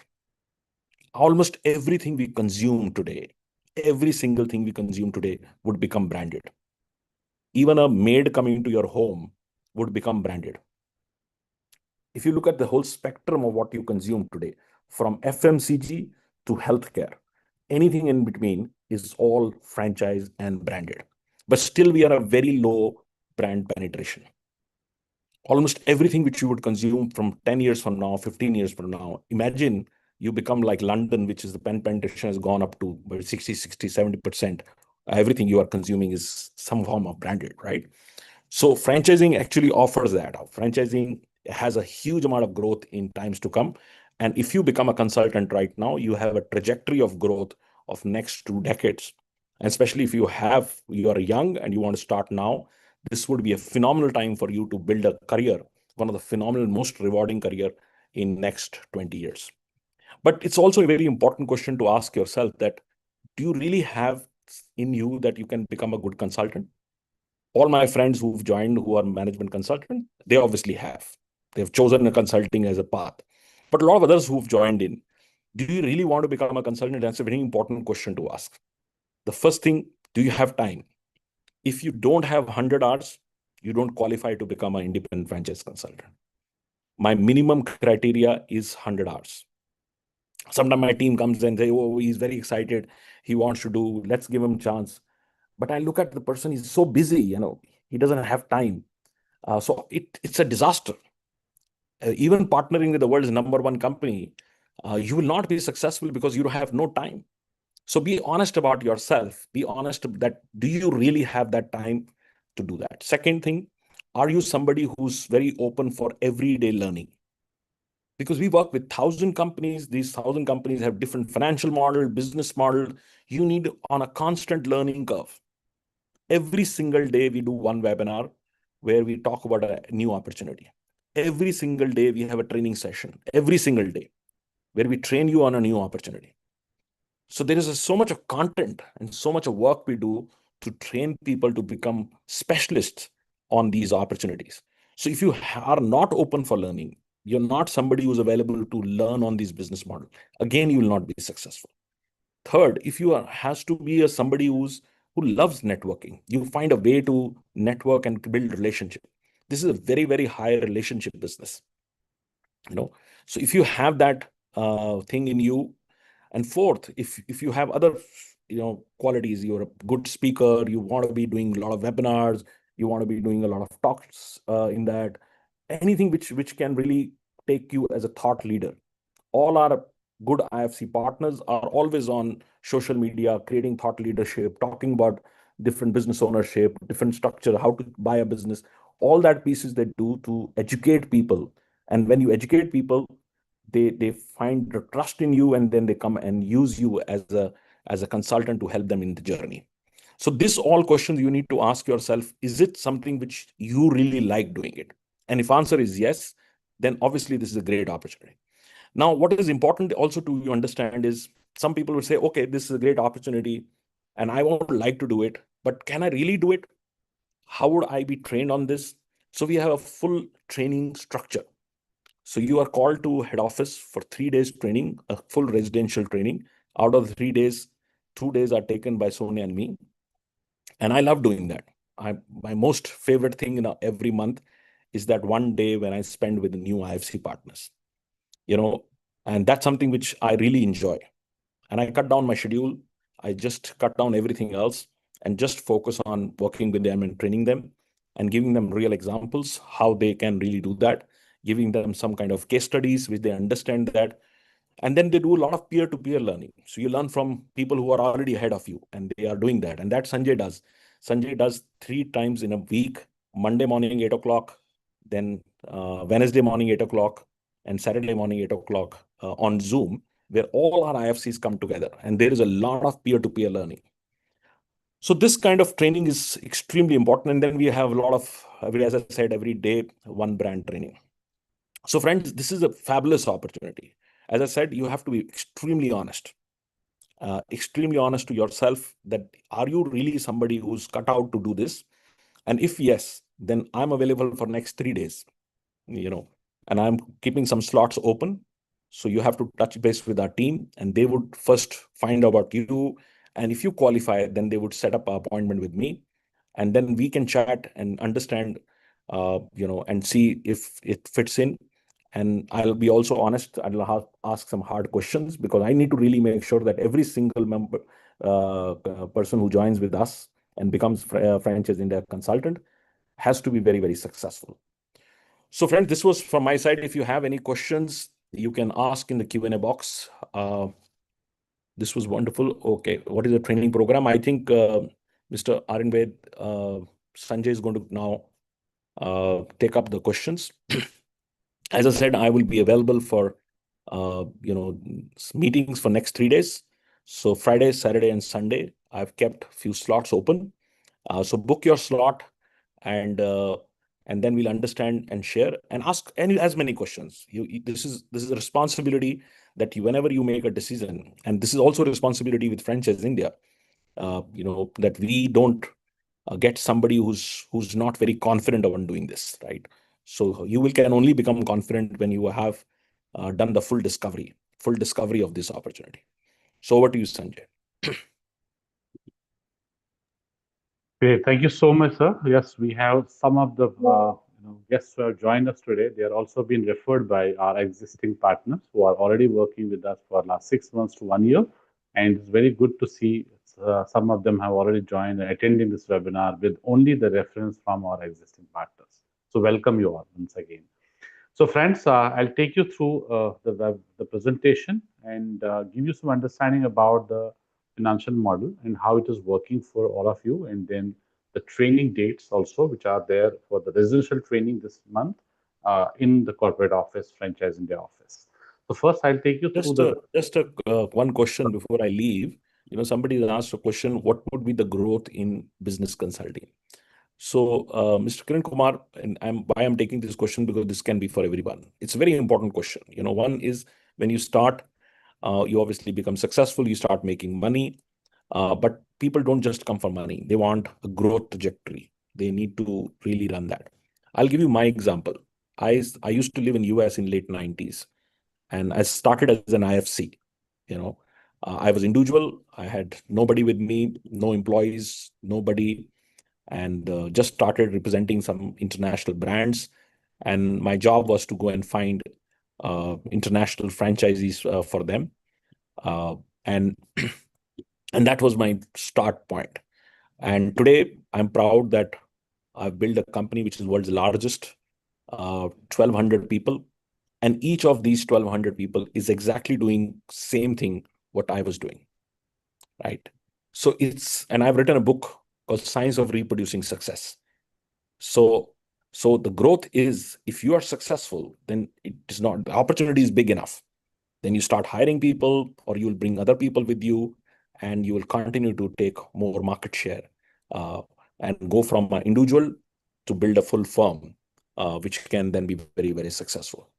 Almost everything we consume today, every single thing we consume today would become branded. Even a maid coming to your home would become branded. If you look at the whole spectrum of what you consume today, from FMCG to healthcare, anything in between is all franchise and branded. But still, we are a very low brand penetration. Almost everything which you would consume from 10 years from now, 15 years from now, imagine you become like London, which is the pen penetration has gone up to 60, 60, 70%. Everything you are consuming is some form of branded, right? So franchising actually offers that. Franchising has a huge amount of growth in times to come. And if you become a consultant right now, you have a trajectory of growth of next 2 decades. And especially if you are young and you want to start now, this would be a phenomenal time for you to build a career, one of the phenomenal, most rewarding career in next 20 years. But it's also a very important question to ask yourself that, do you really have in you that you can become a good consultant? All my friends who've joined who are management consultant, they obviously have. They've chosen a consulting as a path. But a lot of others who've joined in, do you really want to become a consultant? That's a very important question to ask. The first thing, do you have time? If you don't have 100 hours, you don't qualify to become an independent franchise consultant. My minimum criteria is 100 hours. Sometimes my team comes and say, oh, he's very excited. He wants to do, let's give him a chance. But I look at the person, he's so busy, he doesn't have time. So it's a disaster. Even partnering with the world's #1 company, you will not be successful because you have no time. So be honest about yourself. Be honest that do you really have that time to do that? Second thing, are you somebody who's very open for everyday learning? Because we work with 1,000 companies. These 1,000 companies have different financial model, business model. You need on a constant learning curve. Every single day we do one webinar where we talk about a new opportunity. Every single day we have a training session, every single day, where we train you on a new opportunity. So there is so much of content and so much of work we do to train people to become specialists on these opportunities. So if you are not open for learning, you're not somebody who's available to learn on these business model, again, you will not be successful. Third, if you has to be somebody who loves networking, you find a way to network and build relationship. This is a very, very high relationship business. So if you have that thing in you, and fourth, if you have other qualities, you're a good speaker, you want to be doing a lot of webinars, you want to be doing a lot of talks in that, anything which can really take you as a thought leader. All our good IFC partners are always on social media, creating thought leadership, talking about different business ownership, different structure, how to buy a business, all that pieces they do to educate people. And when you educate people, they find the trust in you, and then they come and use you as a consultant to help them in the journey. So this all questions you need to ask yourself, is it something which you really like doing it? And if answer is yes, then obviously this is a great opportunity. Now, what is important also to you understand is some people will say, okay, this is a great opportunity and I would like to do it, but can I really do it? How would I be trained on this? So we have a full training structure. So you are called to head office for 3 days training, a full residential training. Out of the 3 days, 2 days are taken by Sonia and me. And I love doing that. My most favorite thing in every month is that one day when I spend with the new IFC partners, you know, and that's something which I really enjoy. And I cut down my schedule. I just cut down everything else and just focus on working with them and training them and giving them real examples how they can really do that, giving them some kind of case studies which they understand that. And then they do a lot of peer-to-peer learning. So you learn from people who are already ahead of you, and they are doing that. And that Sanjay does. Sanjay does 3 times in a week: Monday morning, 8 o'clock, then Wednesday morning, 8 o'clock, and Saturday morning, 8 o'clock on Zoom, where all our IFCs come together. And there is a lot of peer-to-peer learning. So this kind of training is extremely important. And then we have a lot of, as I said, every day, one brand training. So friends, this is a fabulous opportunity. As I said, you have to be extremely honest to yourself that are you really somebody who's cut out to do this? And if yes, then I'm available for next 3 days, you know, and I'm keeping some slots open. So you have to touch base with our team and they would first find out about you. And if you qualify, then they would set up an appointment with me. And then we can chat and understand, and see if it fits in. And I'll be also honest, ask some hard questions because I need to really make sure that every single member, person who joins with us and becomes franchise India consultant has to be very, very successful. So friends, this was from my side. If you have any questions, you can ask in the Q&A box. This was wonderful. Okay, what is the training program? I think Mr. Arinved, Sanjay is going to now take up the questions. As I said, I will be available for meetings for next 3 days. So Friday, Saturday, and Sunday, I've kept a few slots open. So book your slot, and and then we'll understand and share and ask as many questions. This is a responsibility that whenever you make a decision, and this is also a responsibility with Franchise India, that we don't get somebody who's not very confident on doing this, right? So you can only become confident when you have done the full discovery of this opportunity. So over to you, Sanjay. Okay, thank you so much, sir. Yes, we have some of the guests who have joined us today. They are also being referred by our existing partners who are already working with us for last 6 months to 1 year. And it's very good to see some of them have already joined and attending this webinar with only the reference from our existing partners. So welcome you all once again. So friends, I'll take you through the presentation and give you some understanding about the financial model and how it is working for all of you, and then the training dates also, which are there for the residential training this month in the corporate office, Franchise India office. So first, I'll take you through One question before I leave. Somebody has asked a question: what would be the growth in business consulting? So, Mr. Kiran Kumar, and why I'm taking this question, because this can be for everyone. It's a very important question. One is when you start, you obviously become successful, you start making money, but people don't just come for money. They want a growth trajectory. They need to really run that. I'll give you my example. I used to live in US in late 90s, and I started as an IFC. I was individual. I had nobody with me, no employees, nobody, and just started representing some international brands. And my job was to go and find international franchisees for them. And and that was my start point. And today I'm proud that I've built a company which is world's largest, 1,200 people. And each of these 1,200 people is exactly doing same thing what I was doing, right? And I've written a book called Science of Reproducing Success. So the growth is, if you are successful, then it is not, the opportunity is big enough. Then you start hiring people, or you'll bring other people with you, and you will continue to take more market share, and go from an individual to build a full firm, which can then be very, very successful.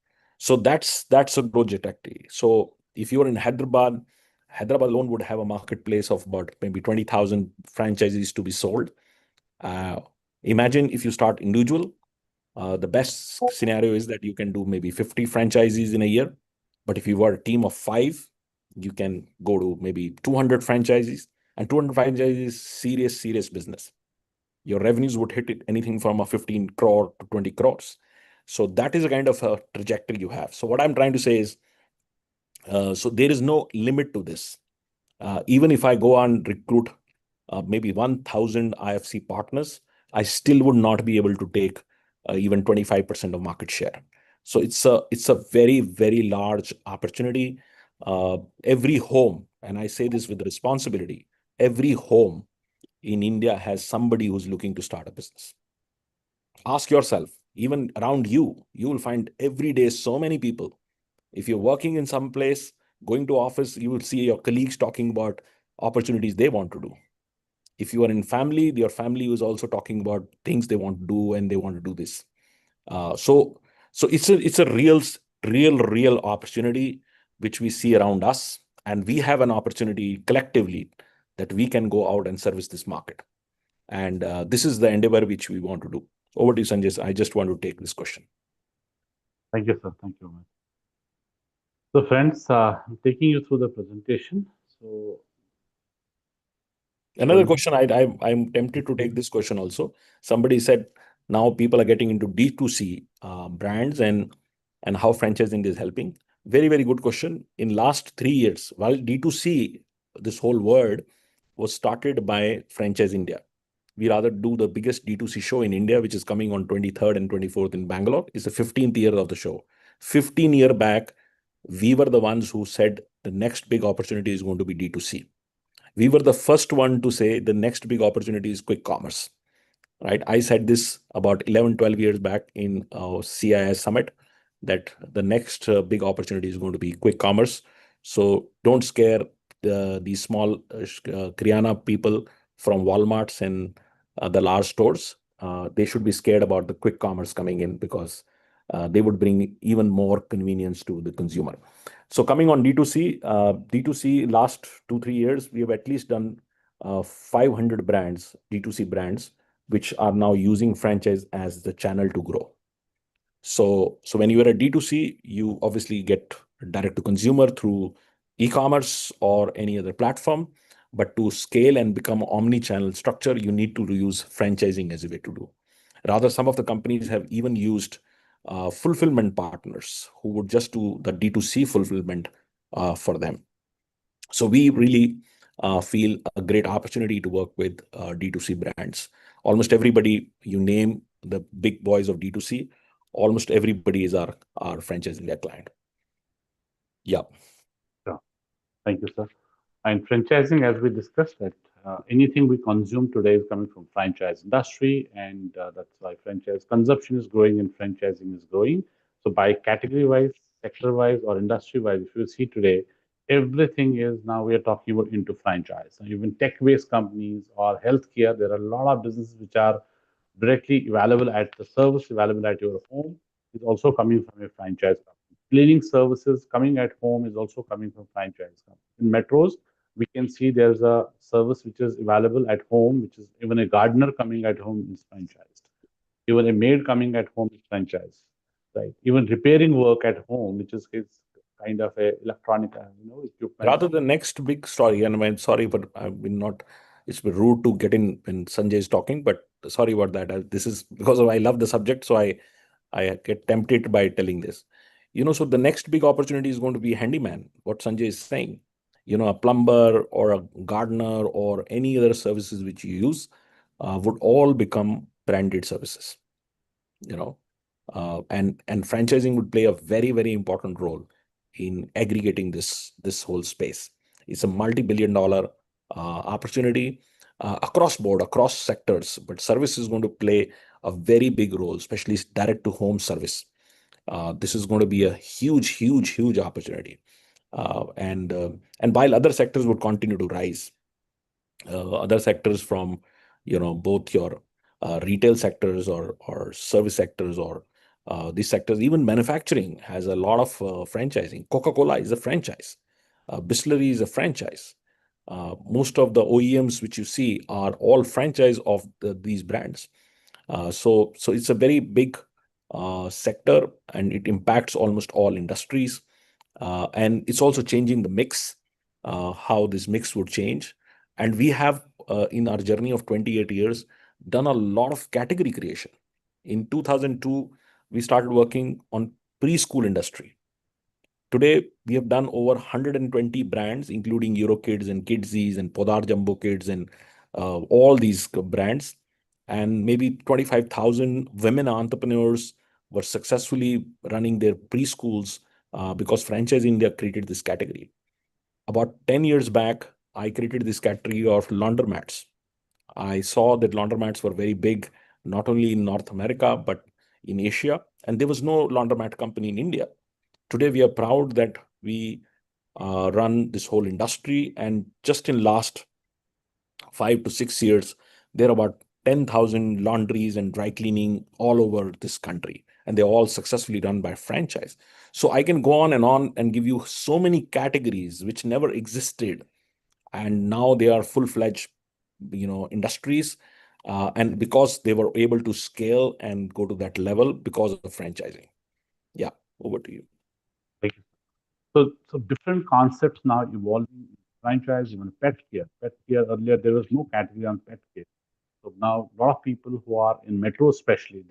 So that's a growth trajectory. So if you are in Hyderabad, Hyderabad alone would have a marketplace of about maybe 20,000 franchises to be sold. Uh, Imagine if you start individual, the best scenario is that you can do maybe 50 franchises in a year. But if you are a team of five, you can go to maybe 200 franchises. And 200 franchises is serious business. Your revenues would hit it anything from a 15 crore to 20 crores. So that is a kind of a trajectory you have. So what I'm trying to say is, so there is no limit to this. Even if I go and recruit maybe 1,000 IFC partners, I still would not be able to take even 25% of market share. So it's a very large opportunity. Every home, and I say this with responsibility, every home in India has somebody who's looking to start a business. Ask yourself, even around you, you will find every day so many people. If you're working in some place, going to office, you will see your colleagues talking about opportunities they want to do. If you are in family, your family is also talking about things they want to do and they want to do this. So it's a real opportunity which we see around us, and we have an opportunity collectively that we can go out and service this market. And this is the endeavor which we want to do. Over to you, Sanjay. I just want to take this question. Thank you, sir. Thank you very much. So, friends, I'm taking you through the presentation. So, Another question, I'm tempted to take this question also. Somebody said now people are getting into D2C brands and how franchising is helping. Very good question. In last 3 years, while D2C, this whole word was started by Franchise India. We rather do the biggest D2C show in India, which is coming on 23rd and 24th in Bangalore. It's the 15th year of the show. 15 year back, we were the ones who said the next big opportunity is going to be D2C. We were the first one to say the next big opportunity is quick commerce, right? I said this about 11, 12 years back in CIS Summit that the next big opportunity is going to be quick commerce. So don't scare these small Kriana people from Walmarts and the large stores. They should be scared about the quick commerce coming in because they would bring even more convenience to the consumer. So coming on D2C last 2, 3 years, we have at least done 500 brands, D2C brands, which are now using franchise as the channel to grow. So when you are a D2C, you obviously get direct to consumer through e-commerce or any other platform. But to scale and become omni-channel structure, you need to use franchising as a way to do. Rather, some of the companies have even used fulfillment partners who would just do the D2C fulfillment for them. So we really feel a great opportunity to work with D2C brands. Almost everybody you name, the big boys of D2C, almost everybody is our franchise India client. Yeah. sure. Thank you, sir. And franchising, as we discussed, that anything we consume today is coming from franchise industry, and that's why franchise consumption is growing and franchising is growing. So by category wise, sector wise, or industry wise, if you see today, everything is now we are talking about into franchise. So even tech-based companies or healthcare, there are a lot of businesses which are directly available at the service available at your home is also coming from a franchise company. Cleaning services coming at home is also coming from franchise company. In metros, we can see there's a service which is available at home, which is even a gardener coming at home is franchised. Even a maid coming at home is franchised, right? Even repairing work at home, which is kind of a electronic, equipment. Rather the next big story, and I'm sorry, but I've been not. It's been rude to get in when Sanjay is talking, but sorry about that. This is because I love the subject, so I get tempted by telling this. So the next big opportunity is going to be handyman. What Sanjay is saying, a plumber or a gardener or any other services which you use would all become branded services. And franchising would play a very important role in aggregating this whole space. It's a multi-billion-dollar opportunity across board, across sectors, but service is going to play a very big role, especially direct to home service. This is going to be a huge opportunity. And while other sectors would continue to rise, other sectors from both your retail sectors or service sectors or these sectors. Even manufacturing has a lot of franchising. Coca-Cola is a franchise. Bisleri is a franchise. Most of the OEMs which you see are all franchise of these brands. So it's a very big sector, and it impacts almost all industries. And it's also changing the mix, how this mix would change. And we have, in our journey of 28 years, done a lot of category creation. In 2002, we started working on preschool industry. Today, we have done over 120 brands, including Eurokids and Kidsies and Podar Jumbo Kids and all these brands. And maybe 25,000 women entrepreneurs were successfully running their preschools because Franchise India created this category. About 10 years back, I created this category of laundromats. I saw that laundromats were very big, not only in North America, but in Asia. And there was no laundromat company in India. Today, we are proud that we run this whole industry. And just in last 5 to 6 years, there are about 10,000 laundries and dry cleaning all over this country. And they're all successfully run by franchise. So I can go on and give you so many categories which never existed. And now they are full-fledged, industries. And because they were able to scale and go to that level because of franchising. Yeah, over to you. Thank you. So different concepts now evolving in franchise, even pet care. Pet care earlier there was no category on pet care. So now a lot of people who are in metro, especially,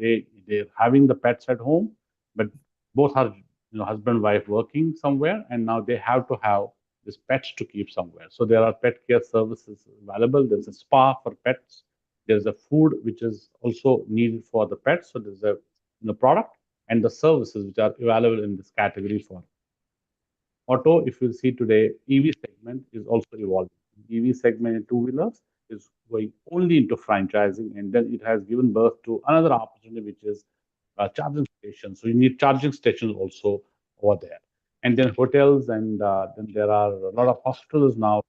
they're having the pets at home, but both are husband wife working somewhere, and now they have to have these pets to keep somewhere. So there are pet care services available. There's a spa for pets. There's a food which is also needed for the pets. So there's a product and the services which are available in this category for auto. If you see today, EV segment is also evolving. EV segment in two-wheelers is going only into franchising, and then it has given birth to another opportunity, which is charging stations. So you need charging stations also over there. And then hotels, and then there are a lot of hospitals now,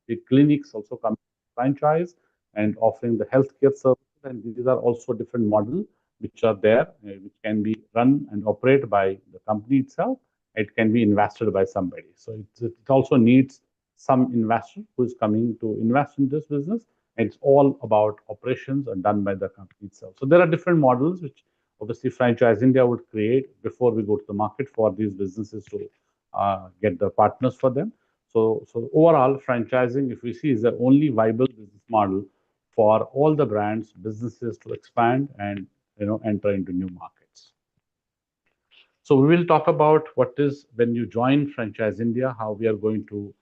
the clinics also come franchise and offering the healthcare services. And these are also different models which are there, which can be run and operated by the company itself. It can be invested by somebody. So it also needs some investor who is coming to invest in this business. And it's all about operations and done by the company itself. So there are different models which obviously Franchise India would create before we go to the market for these businesses to get the partners for them. So overall, franchising, if we see, is the only viable business model for all the brands, businesses to expand and enter into new markets. So we will talk about what is when you join Franchise India, how we are going to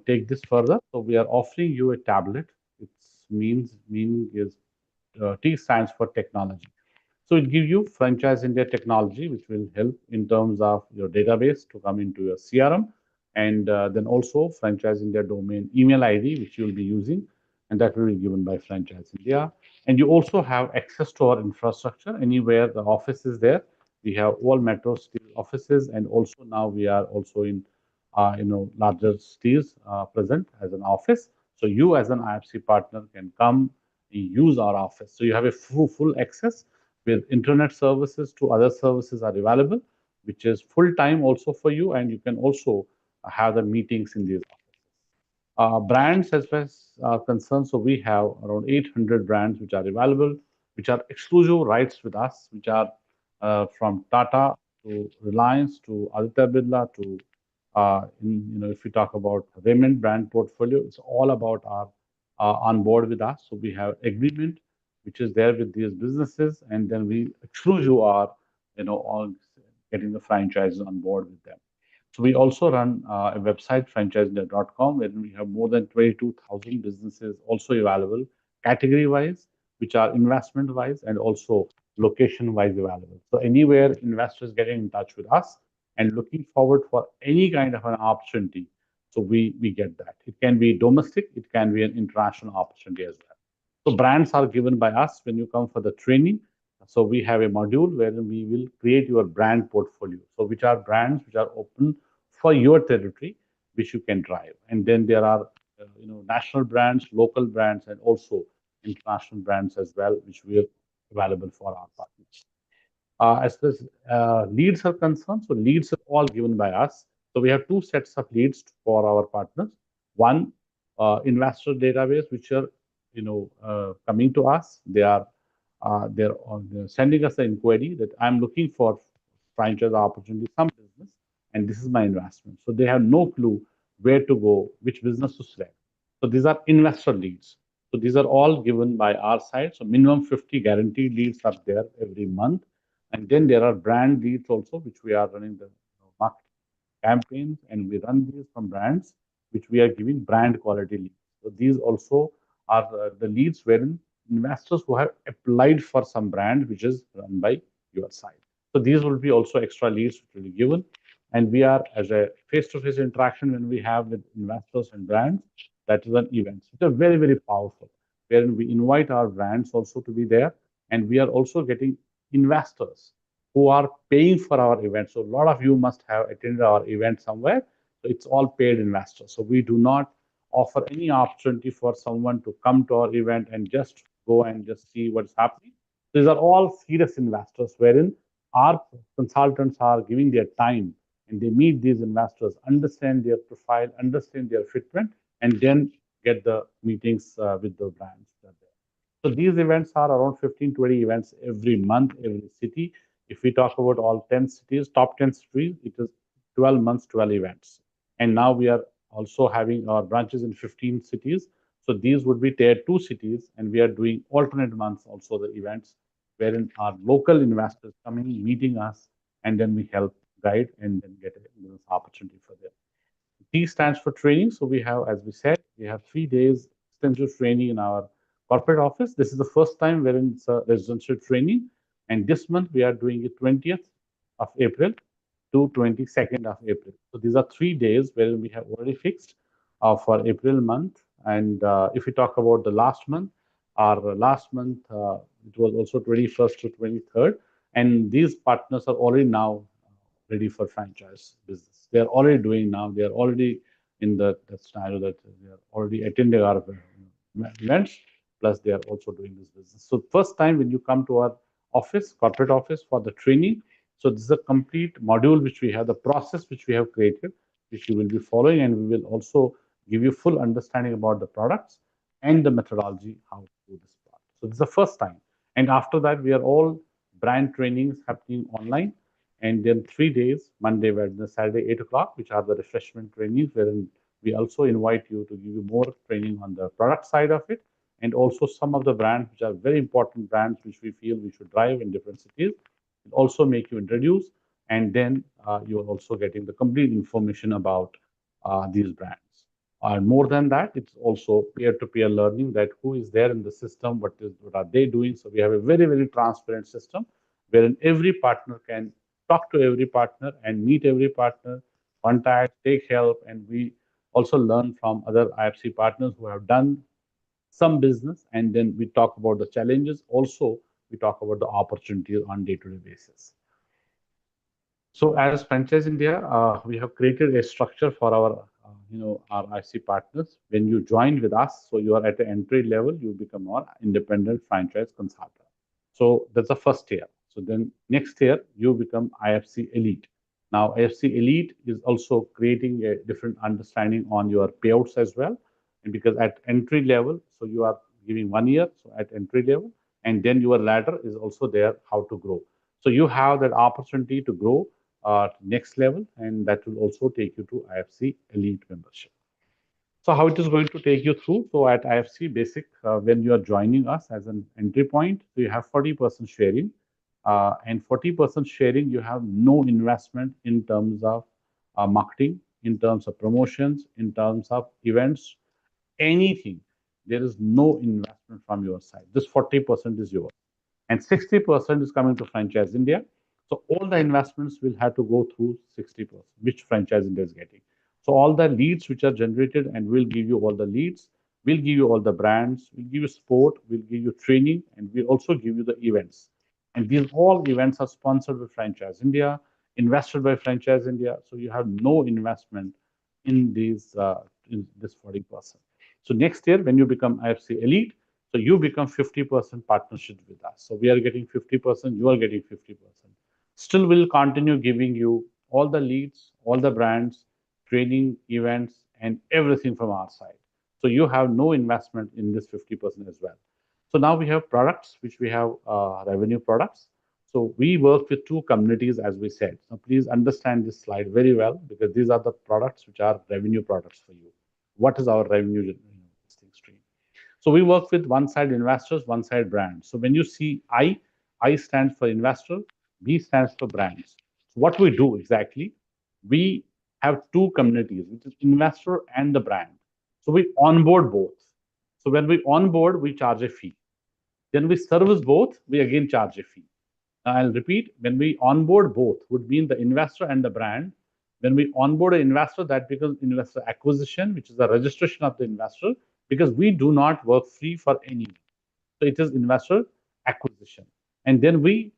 take this further. So we are offering you a tablet. Its meaning is T stands for technology. So it gives you Franchise India technology, which will help in terms of your database to come into your CRM, and then also Franchise India domain email ID, which you will be using, and that will be given by Franchise India. And you also have access to our infrastructure anywhere the office is there. We have all metro steel offices, and also now we are also in larger steels present as an office. So you as an IFC partner can come use our office. So you have a full access with internet services to other services are available, which is full time also for you, and you can also have the meetings in these offices. Brands as far as concerned, so we have around 800 brands which are available, which are exclusive rights with us, which are from Tata to Reliance to Aditya Birla to if we talk about Raymond brand portfolio, it's all about our on board with us. So we have agreement which is there with these businesses, and then we exclusive are all getting the franchises on board with them. So we also run a website, franchiseindia.com, where we have more than 22,000 businesses also available, category-wise, which are investment-wise, and also location-wise available. So anywhere investors getting in touch with us and looking forward for any kind of an opportunity, so we get that. It can be domestic, it can be an international opportunity as well. So brands are given by us when you come for the training. So we have a module where we will create your brand portfolio. So which are brands which are open for your territory, which you can drive. And then there are national brands, local brands, and also international brands as well, which we are available for our partners. As far as leads are concerned, so leads are all given by us. So we have two sets of leads for our partners. One, investor database, which are coming to us. They're sending us an inquiry that I'm looking for franchise opportunity, some business, and this is my investment. So they have no clue where to go, which business to select. So these are investor leads. So these are all given by our side. So minimum 50 guaranteed leads are there every month. And then there are brand leads also, which we are running the marketing campaigns, and we run these from brands, which we are giving brand quality leads. So these also are the leads wherein investors who have applied for some brand, which is run by your side. So these will be also extra leads which will be given. And we are, as a face-to-face interaction when we have with investors and brands, that is an event. It's a very, very powerful, wherein we invite our brands also to be there. And we are also getting investors who are paying for our event. So a lot of you must have attended our event somewhere. So it's all paid investors. So we do not offer any opportunity for someone to come to our event and just go and just see what's happening. These are all serious investors wherein our consultants are giving their time and they meet these investors, understand their profile, understand their fitment, and then get the meetings with the brands. So these events are around 15, 20 events every month, every city. If we talk about all 10 cities, top 10 cities, it is 12 months, 12 events. And now we are also having our branches in 15 cities. So these would be tier 2 cities, and we are doing alternate months also the events wherein our local investors coming, meeting us, and then we help guide and then get a business opportunity for them. T stands for training. So we have, as we said, we have 3 days extensive training in our corporate office. This is the first time wherein it's a residential training. And this month we are doing it 20th of April to 22nd of April. So these are 3 days wherein we have already fixed for April month. And if we talk about the last month, our last month, it was also 21st to 23rd. And these partners are already now ready for franchise business. They are already doing now. They are already in the scenario that they are already attending our events. Plus, they are also doing this business. So, first time when you come to our office, corporate office for the training. So, this is a complete module which we have, the process which we have created, which you will be following, and we will also give you full understanding about the products and the methodology how to do this part. So, this is the first time. And after that, we are all brand trainings happening online, and then 3 days, Monday, Wednesday, Saturday, 8 o'clock, which are the refreshment trainings, wherein we also invite you to give you more training on the product side of it, and also some of the brands which are very important brands which we feel we should drive in different cities. It also make you introduce, and then you are also getting the complete information about these brands. And more than that, it's also peer-to-peer learning, that who is there in the system, what are they doing. So we have a very, very transparent system wherein every partner can talk to every partner and meet every partner, contact, take help, and we also learn from other IFC partners who have done some business, and then we talk about the challenges. Also, we talk about the opportunities on day-to-day basis. So as Franchise India, we have created a structure for our IC partners. When you join with us, so you are at the entry level, you become our independent franchise consultant. So that's the first tier. So then next tier, you become IFC Elite. Now, IFC Elite is also creating a different understanding on your payouts as well. And because at entry level, so you are giving 1 year, so at entry level, and then your ladder is also there how to grow. So you have that opportunity to grow next level, and that will also take you to IFC Elite membership. So how it is going to take you through? So at IFC Basic, when you are joining us as an entry point, so you have 40% sharing, and 40% sharing, you have no investment in terms of marketing, in terms of promotions, in terms of events, anything. There is no investment from your side. This 40% is yours, and 60% is coming to Franchise India. So all the investments will have to go through 60%, which Franchise India is getting. So all the leads which are generated, and we'll give you all the leads, we'll give you all the brands, we'll give you support, we'll give you training, and we'll also give you the events. And these all events are sponsored by Franchise India, invested by Franchise India. So you have no investment in these in this 40%. So next year, when you become IFC Elite, so you become 50% partnership with us. So we are getting 50%, you are getting 50%. Still will continue giving you all the leads, all the brands, training, events, and everything from our side. So you have no investment in this 50% as well. So now we have products, which we have revenue products. So we work with two communities, as we said. So please understand this slide very well, because these are the products which are revenue products for you. What is our revenue stream? So we work with one side investors, one side brands. So when you see I stands for investor, B stands for brands. So what we do exactly, we have two communities, which is investor and the brand. So we onboard both. So when we onboard, we charge a fee. Then we service both, we again charge a fee. Now I'll repeat, when we onboard both, would mean the investor and the brand. When we onboard an investor, that becomes investor acquisition, which is the registration of the investor, because we do not work free for anyone. So it is investor acquisition. And then we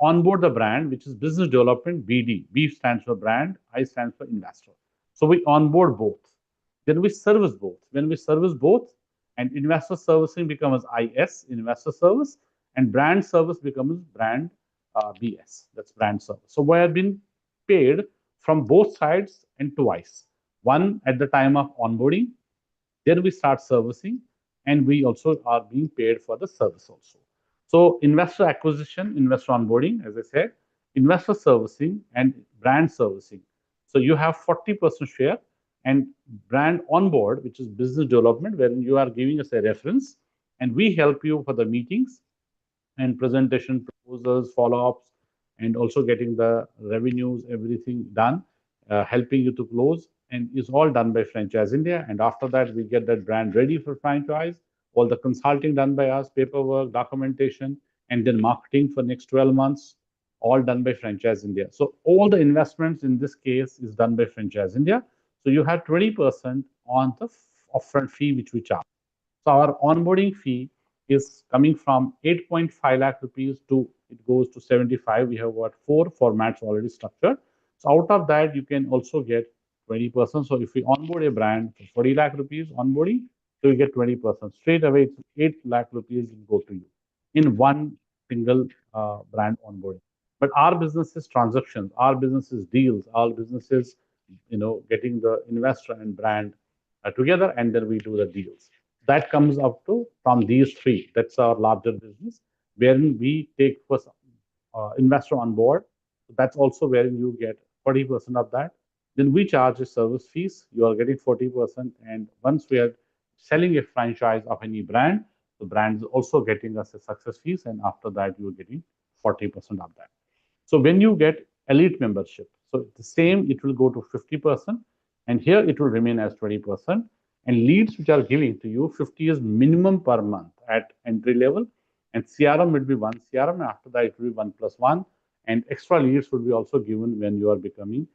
onboard the brand, which is business development, BD. B stands for brand, I stands for investor. So we onboard both. Then we service both. When we service both, and investor servicing becomes IS, investor service, and brand service becomes brand BS. That's brand service. So we have been paid from both sides and twice. One at the time of onboarding, then we start servicing, and we also are being paid for the service also. So investor acquisition, investor onboarding, as I said, investor servicing and brand servicing. So you have 40% share, and brand onboard, which is business development, wherein you are giving us a reference and we help you for the meetings and presentation proposals, follow-ups, and also getting the revenues, everything done, helping you to close, and is all done by Franchise India. And after that, we get that brand ready for franchise, all the consulting done by us, paperwork, documentation, and then marketing for next 12 months, all done by Franchise India. So all the investments in this case is done by Franchise India. So you have 20% on the upfront fee which we charge. So our onboarding fee is coming from 8.5 lakh rupees to it goes to 75. We have got four formats already structured. So out of that, you can also get 20%. So if we onboard a brand for 40 lakh rupees onboarding, so you get 20%. Straight away, it's 8 lakh rupees will go to you in one single brand onboarding. But our business is transactions, our business is deals, our business is getting the investor and brand together, and then we do the deals. That comes up to from these three. That's our larger business, wherein we take first investor on board. So that's also where you get 40% of that. Then we charge a service fees. You are getting 40%. And once we are selling a franchise of any brand, the brand is also getting us a success fees. And after that, you're getting 40% of that. So when you get elite membership, so the same, it will go to 50%. And here it will remain as 20%. And leads which are giving to you, 50 is minimum per month at entry level. And CRM will be one CRM. After that, it will be 1+1. And extra leads will be also given when you are becoming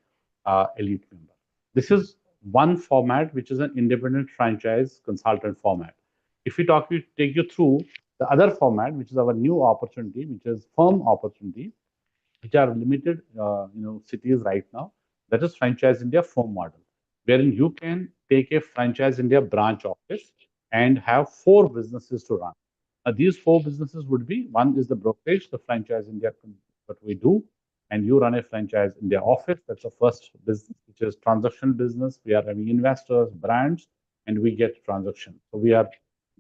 elite member. This is one format, which is an independent franchise consultant format. If we take you through the other format, which is our new opportunity, which is firm opportunity, which are limited, cities right now. That is Franchise India firm model, wherein you can take a Franchise India branch office and have four businesses to run. These four businesses would be, one is the brokerage, the Franchise India, what we do, and you run a Franchise India office. That's the first business, which is transaction business. We are having investors, brands, and we get transaction. So we are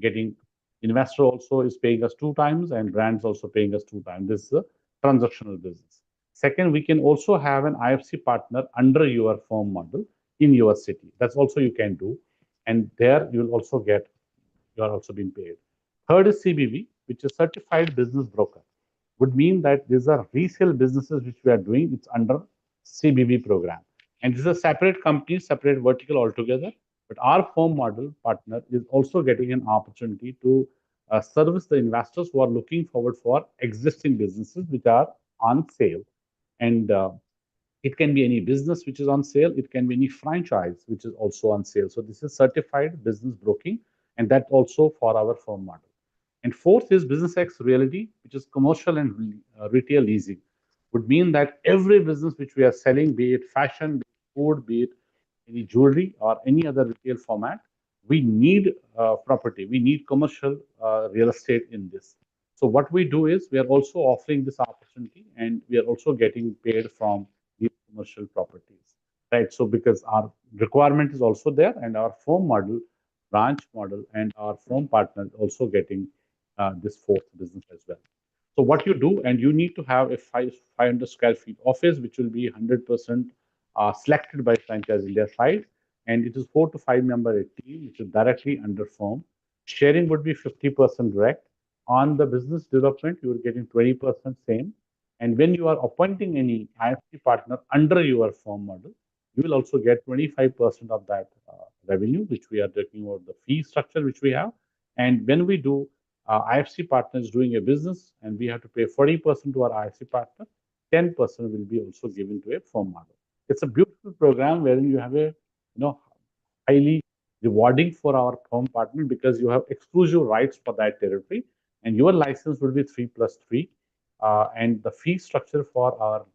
getting investor also is paying us two times, and brands also paying us two times. This is a transactional business. Second, we can also have an IFC partner under your firm model in your city. That's also you can do. And there you will also get, you are also being paid. Third is CBB, which is certified business broker. Would mean that these are resale businesses which we are doing. It's under CBB program. And this is a separate company, separate vertical altogether. But our firm model partner is also getting an opportunity to service the investors who are looking forward for existing businesses which are on sale. And it can be any business which is on sale. It can be any franchise which is also on sale. So this is certified business broking, and that also for our firm model. And fourth is Business X Realty, which is commercial and retail leasing. Would mean that every business which we are selling, be it fashion, be it food, be it any jewelry or any other retail format, we need property. We need commercial real estate in this. So what we do is we are also offering this opportunity, and we are also getting paid from these commercial properties, right? So because our requirement is also there, and our firm model, branch model, and our firm partner also getting this fourth business as well. So what you do, and you need to have a 500 square feet office, which will be 100% selected by Franchise India side, and it is 4 to 5 member team, which is directly under firm. Sharing would be 50% direct. On the business development, you are getting 20% same. And when you are appointing any IFC partner under your firm model, you will also get 25% of that revenue, which we are talking about the fee structure which we have. And when we do IFC partner is doing a business and we have to pay 40% to our IFC partner, 10% will be also given to a firm model. It's a beautiful program wherein you have a highly rewarding for our firm partner because you have exclusive rights for that territory, and your license will be 3+3. And the fee structure for our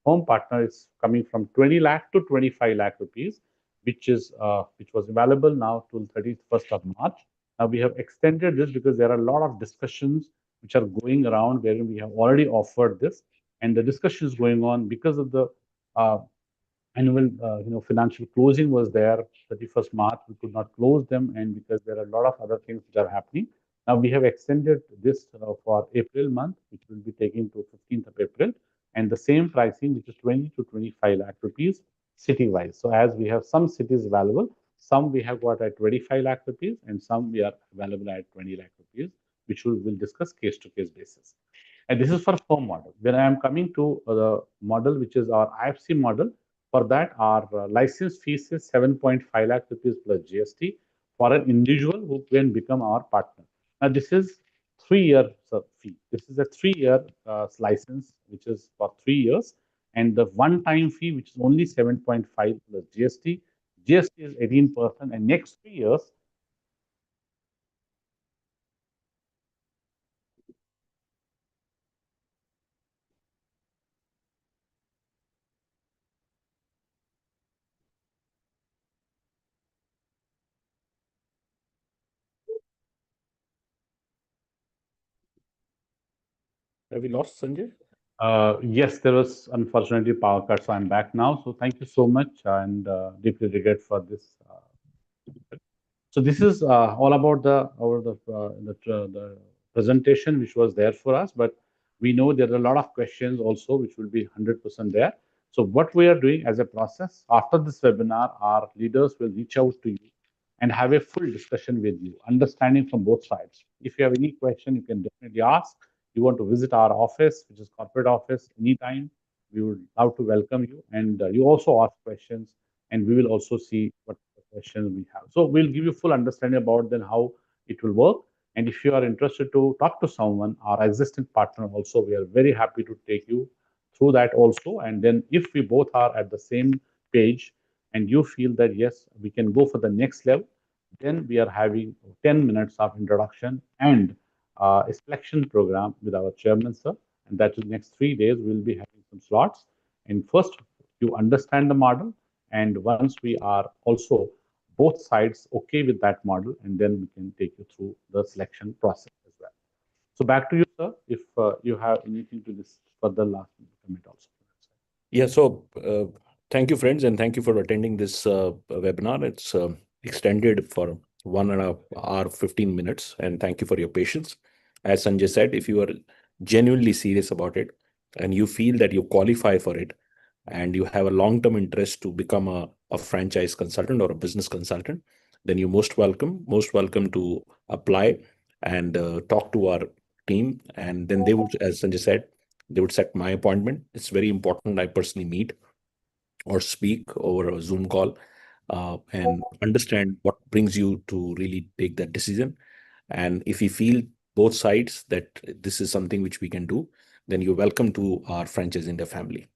home partner is coming from 20 lakh to 25 lakh rupees, which was available now till 31st of March. Now we have extended this because there are a lot of discussions which are going around wherein we have already offered this, and the discussion is going on because of the uh, annual financial closing was there 31st March. We could not close them, and because there are a lot of other things which are happening. Now we have extended this for April month, which will be taken to 15th of April, and the same pricing, which is 20 to 25 lakh rupees city wise. So as we have some cities available, some we have got at 25 lakh rupees, and some we are available at 20 lakh rupees, which we will discuss case to case basis. And this is for firm model. When I am coming to the model, which is our IFC model, for that, our license fees is 7.5 lakh rupees plus GST for an individual who can become our partner. Now, this is 3 year fee. This is a 3 year license, which is for 3 years, and the one-time fee, which is only 7.5 plus GST. GST is 18%, and next 3 years, Have we lost Sanjay? yes, there was unfortunately power cut, so I'm back now. So thank you so much, and deeply regret for this. So this is all about the presentation which was there for us, but we know there are a lot of questions also which will be 100% there. So what we are doing as a process after this webinar, our leaders will reach out to you and have a full discussion with you, understanding from both sides. If you have any question, you can definitely ask. You want to visit our office, which is corporate office, anytime. We would love to welcome you, and you also ask questions, and we will also see what questions we have. So we'll give you full understanding about then how it will work. And if you are interested to talk to someone, our existing partner also, we are very happy to take you through that also. And then if we both are at the same page and you feel that yes, we can go for the next level, then we are having 10 minutes of introduction and a selection program with our chairman, sir. And that is next 3 days, we'll be having some slots. And first, you understand the model. And once we are also both sides okay with that model, and then we can take you through the selection process as well. So back to you, sir, if you have anything to this further last comment also. Yeah, so thank you, friends, and thank you for attending this webinar. It's extended for 1.5 hour, 15 minutes, and thank you for your patience. As Sanjay said, if you are genuinely serious about it and you feel that you qualify for it and you have a long-term interest to become a franchise consultant or a business consultant, then you're most welcome to apply and talk to our team. And then they would, as Sanjay said, they would set my appointment. It's very important I personally meet or speak over a Zoom call and understand what brings you to really take that decision. And if you feel both sides that this is something which we can do, then you're welcome to our Franchise India family.